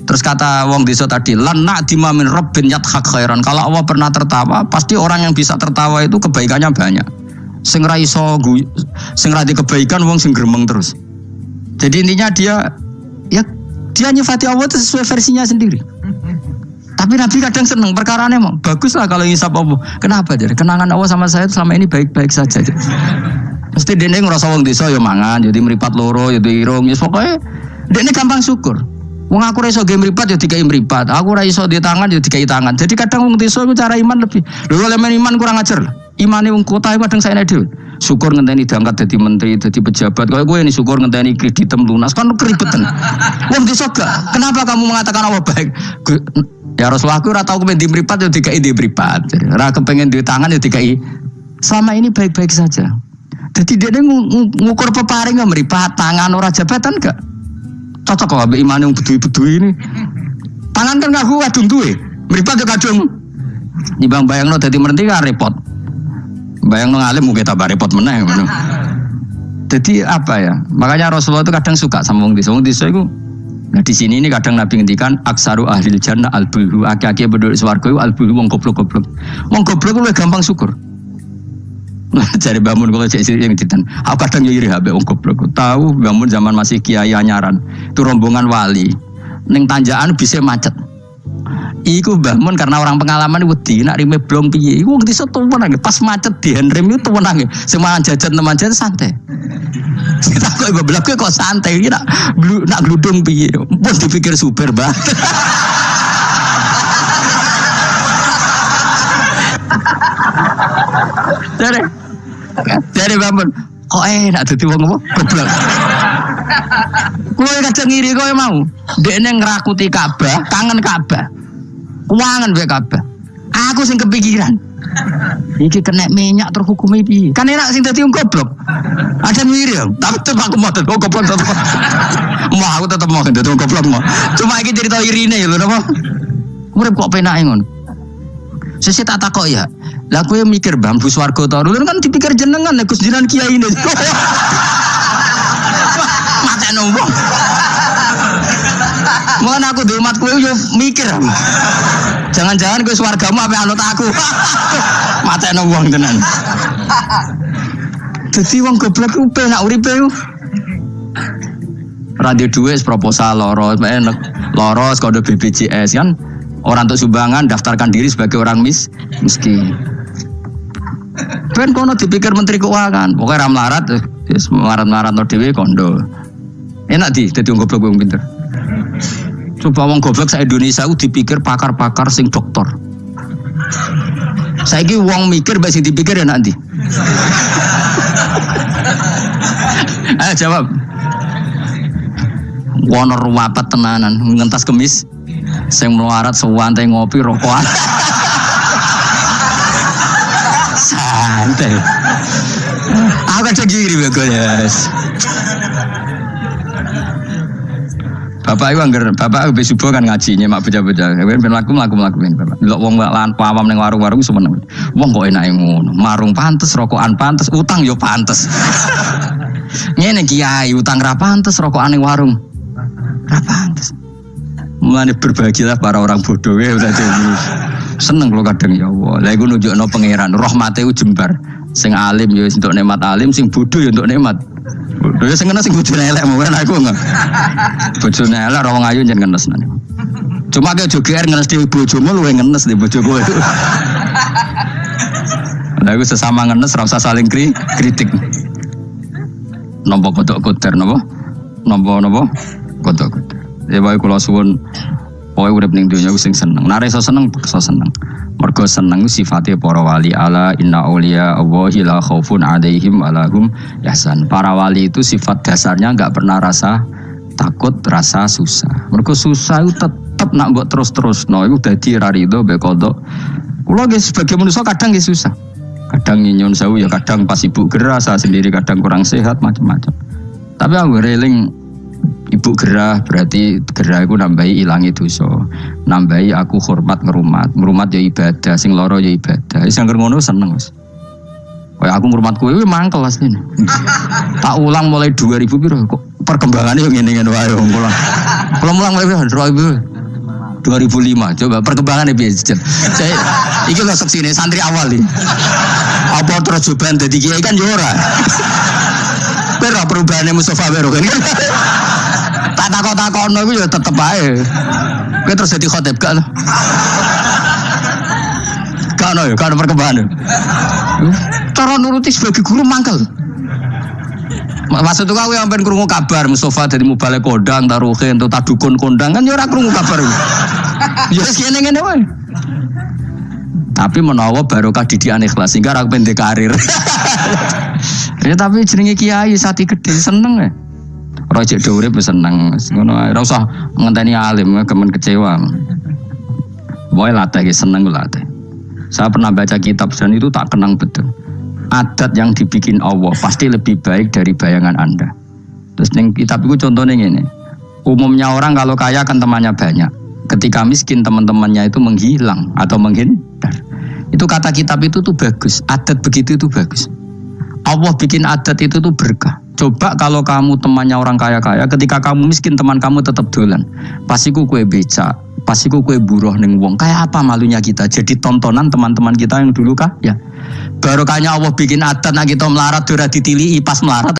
Terus kata wong desa tadi, lan na'dima min rabbin yadhak khairan. Kalau Allah pernah tertawa, pasti orang yang bisa tertawa itu kebaikannya banyak. Sing ra iso sing ra di kebaikan wong sing gremeng terus. Jadi intinya dia nyifati Allah itu sesuai versinya sendiri. Tapi Nabi kadang seneng perkarane emang baguslah kalau ngisap Allah. Kenapa jadi kenangan Allah sama saya itu selama ini baik-baik saja. Mesti dene ngrasa wong desa ya mangan, jadi mripat loro, jadi irung, ya pokoknya dene gampang syukur. Wong aku ora iso ge mripat ya dikai mripat. Aku ora iso di tangan ya dikai tangan. Jadi kadang wong desa iku cara iman lebih. Lho elemen iman kurang ajar. Imane wong kota iku kadang saene dhewe. Syukur ngenteni diangkat dadi menteri, dadi pejabat. Kaya kowe ini syukur ngenteni kreditem lunas kan keribetan. Wong desa gak. Kenapa kamu mengatakan Allah baik? Ya Rasulullah, aku ora tau kepen di mripat ya dikai di mripat. Jadi ora kepengin di tangan ya dikai. Selama ini baik-baik saja. Jadi dia ngukur peparing gak mripat tangan ora jabatan gak? Cocok kok ambek imane wong bedui-bedui ini. Tangan kan gak kuat duwe. Mripat yo kadung. Nibang bayangno dadi menteri kan repot. Bayangno ngalim mungkin tambah repot meneh ngono. Jadi apa ya? Makanya Rasulullah itu kadang suka sama wong desa. Wong desa iku nah di sini ini kadang Nabi ngendikan aksaru ahlil jannah albulhu. Akeh-akeh penduduk swarga iku albulhu wong goblok-goblok. Wong goblok luwih gampang syukur. Cari bangun kalau cek yang ditan. Aku kadang iri habis wong goblok. Tahu bangun zaman masih kiai anyaran. Itu rombongan wali. Ning tanjakan bisa macet. Iku bangun karena orang pengalaman wedi nak rime blong piye. Iku wong desa tuwen pas macet di handrem itu tuwen nang. Semangan jajan teman jajan santai. Kita kok beblak kok santai iki nak gludung piye. Pun dipikir super banget. Dari bangun, kok enak dadi wong apa? Goblok. Kowe kadang ngiri kowe mau. Dekne ngrakuti Ka'bah, kangen Ka'bah. Kuwangen wae Ka'bah. Aku sing kepikiran. Iki kena minyak terhukumi piye? Kan enak sing dadi wong goblok. Ada ngiri ya, tapi tetep aku mau dadi wong goblok tetep. Mau aku tetep mau dadi wong goblok mau. Cuma iki cerita irine lho napa? Urip kok penake ngono. Sesi tak takok ya. Lah kowe mikir bambu swarga to. Lho kan dipikir jenengan Gus Jinan kiai ini. Mate nombong. Mun aku di umat kowe yo mikir. Jangan-jangan kowe swargamu ape anut aku. Mate nombong tenan. Dadi wong goblok ku penak uripe yo. Radio duit proposal loro kode BPJS kan. Orang untuk sumbangan daftarkan diri sebagai orang miskin. Ben kono dipikir menteri keuangan, pokoknya melarat, melarat no dewe kondo. Enak dadi wong goblok wong pinter. Coba wong goblok sak Indonesia ku dipikir pakar-pakar sing doktor. Saiki wong mikir mbek sing dipikir enak ndi? Ayo jawab. Wono ruwapet tenanan, ngentas kemis. Sing melarat sewantai ngopi rokokan. Santai. Aku kan segiri bagus. Bapak itu anggar, bapak itu subuh kan ngaji nyemak bocah-bocah. Ben mlaku ben bapak. Delok wong lan pawam ning warung-warung semeneng. Wong kok enake ngono. Marung pantes, rokokan pantes, utang yo pantes. Ngene kiai, utang ra pantes, rokokan ning warung ra pantes. Mulane berbahagialah para orang bodoh ya udah jadi. Seneng kalau kadang ya Allah. Lah iku nunjukno pangeran, rahmate jembar. Sing alim ya untuk nikmat alim, sing bodoh ya untuk nikmat. Bodoh ya sing kena sing bojone elek mungkin aku enggak. Bojone elek ora wong ayu jen ngenes. Cuma ke joger ngenes di bojomu luwe ngenes di bojo kowe. Lah iku sesama ngenes ora usah saling kritik. Nampa kodok kotor napa? Nampa kodok kotor. Ya bae kula suwun pokoke urip ning donya sing seneng. Nek iso seneng, iso seneng. Mergo seneng sifate para wali ala inna auliya Allahi la khaufun 'alaihim wa lahum yahzan. Para wali itu sifat dasarnya enggak pernah rasa takut, rasa susah. Mergo susah itu tetep nak mbok terus-terusno iku dadi ra rido mbek kodok. Kula nggih sebagai manusia kadang nggih susah. Kadang nyun sewu ya kadang pas ibu gerah, saya sendiri kadang kurang sehat macam-macam. Tapi aku reling ibu gerah berarti gerah itu nambahi ilangi dosa, nambahi aku hormat ngerumat ya ibadah, sing loro ya ibadah. Wis angger ngono seneng wis. Kaya aku ngurmat kowe mangkel asline. Tak ulang mulai 2000 piro kok perkembangannya yo ngene-ngene wae wong kula. Kula mulang mulai 2005 coba perkembangannya piye jejel. Saya iki lho seksine santri awal iki. Apa terus coba dadi kiai kan yo ora. Pero perubahannya Mustafa Bero kan. Tak takon-takono iku ya tetep ae. Kowe terus dadi khotib gak lho. Gak ono perkembangan. Cara nuruti sebagai guru mangkel. Maksud itu aku yang pengen krungu kabar Mustafa dari mubalik kondang, taruhin, atau tadukun kondang kan ya ora krungu kabar. Ya wis ngene-ngene wae. Tapi menawa barokah didikan ikhlas sehingga ra pendek karir. Ya tapi jenenge kiai sati gede seneng ya. Ora cek urip seneng. Ngono ae ora usah ngenteni alim kemen kecewa. Boy latih seneng latih. Saya pernah baca kitab dan itu tak kenang betul. Adat yang dibikin Allah pasti lebih baik dari bayangan Anda. Terus ning kitab itu contohnya gini. Umumnya orang kalau kaya kan temannya banyak. Ketika miskin teman-temannya itu menghilang atau menghindar. Itu kata kitab itu tuh bagus. Adat begitu itu bagus. Allah bikin adat itu tuh berkah. Coba kalau kamu temannya orang kaya-kaya, ketika kamu miskin teman kamu tetap dolan. Pasiku kue beca, pasiku kue buruh ning wong. Kayak apa malunya kita? Jadi tontonan teman-teman kita yang dulu kaya. Barokahnya Allah bikin adat nak kita melarat ora ditilihi pas melarat.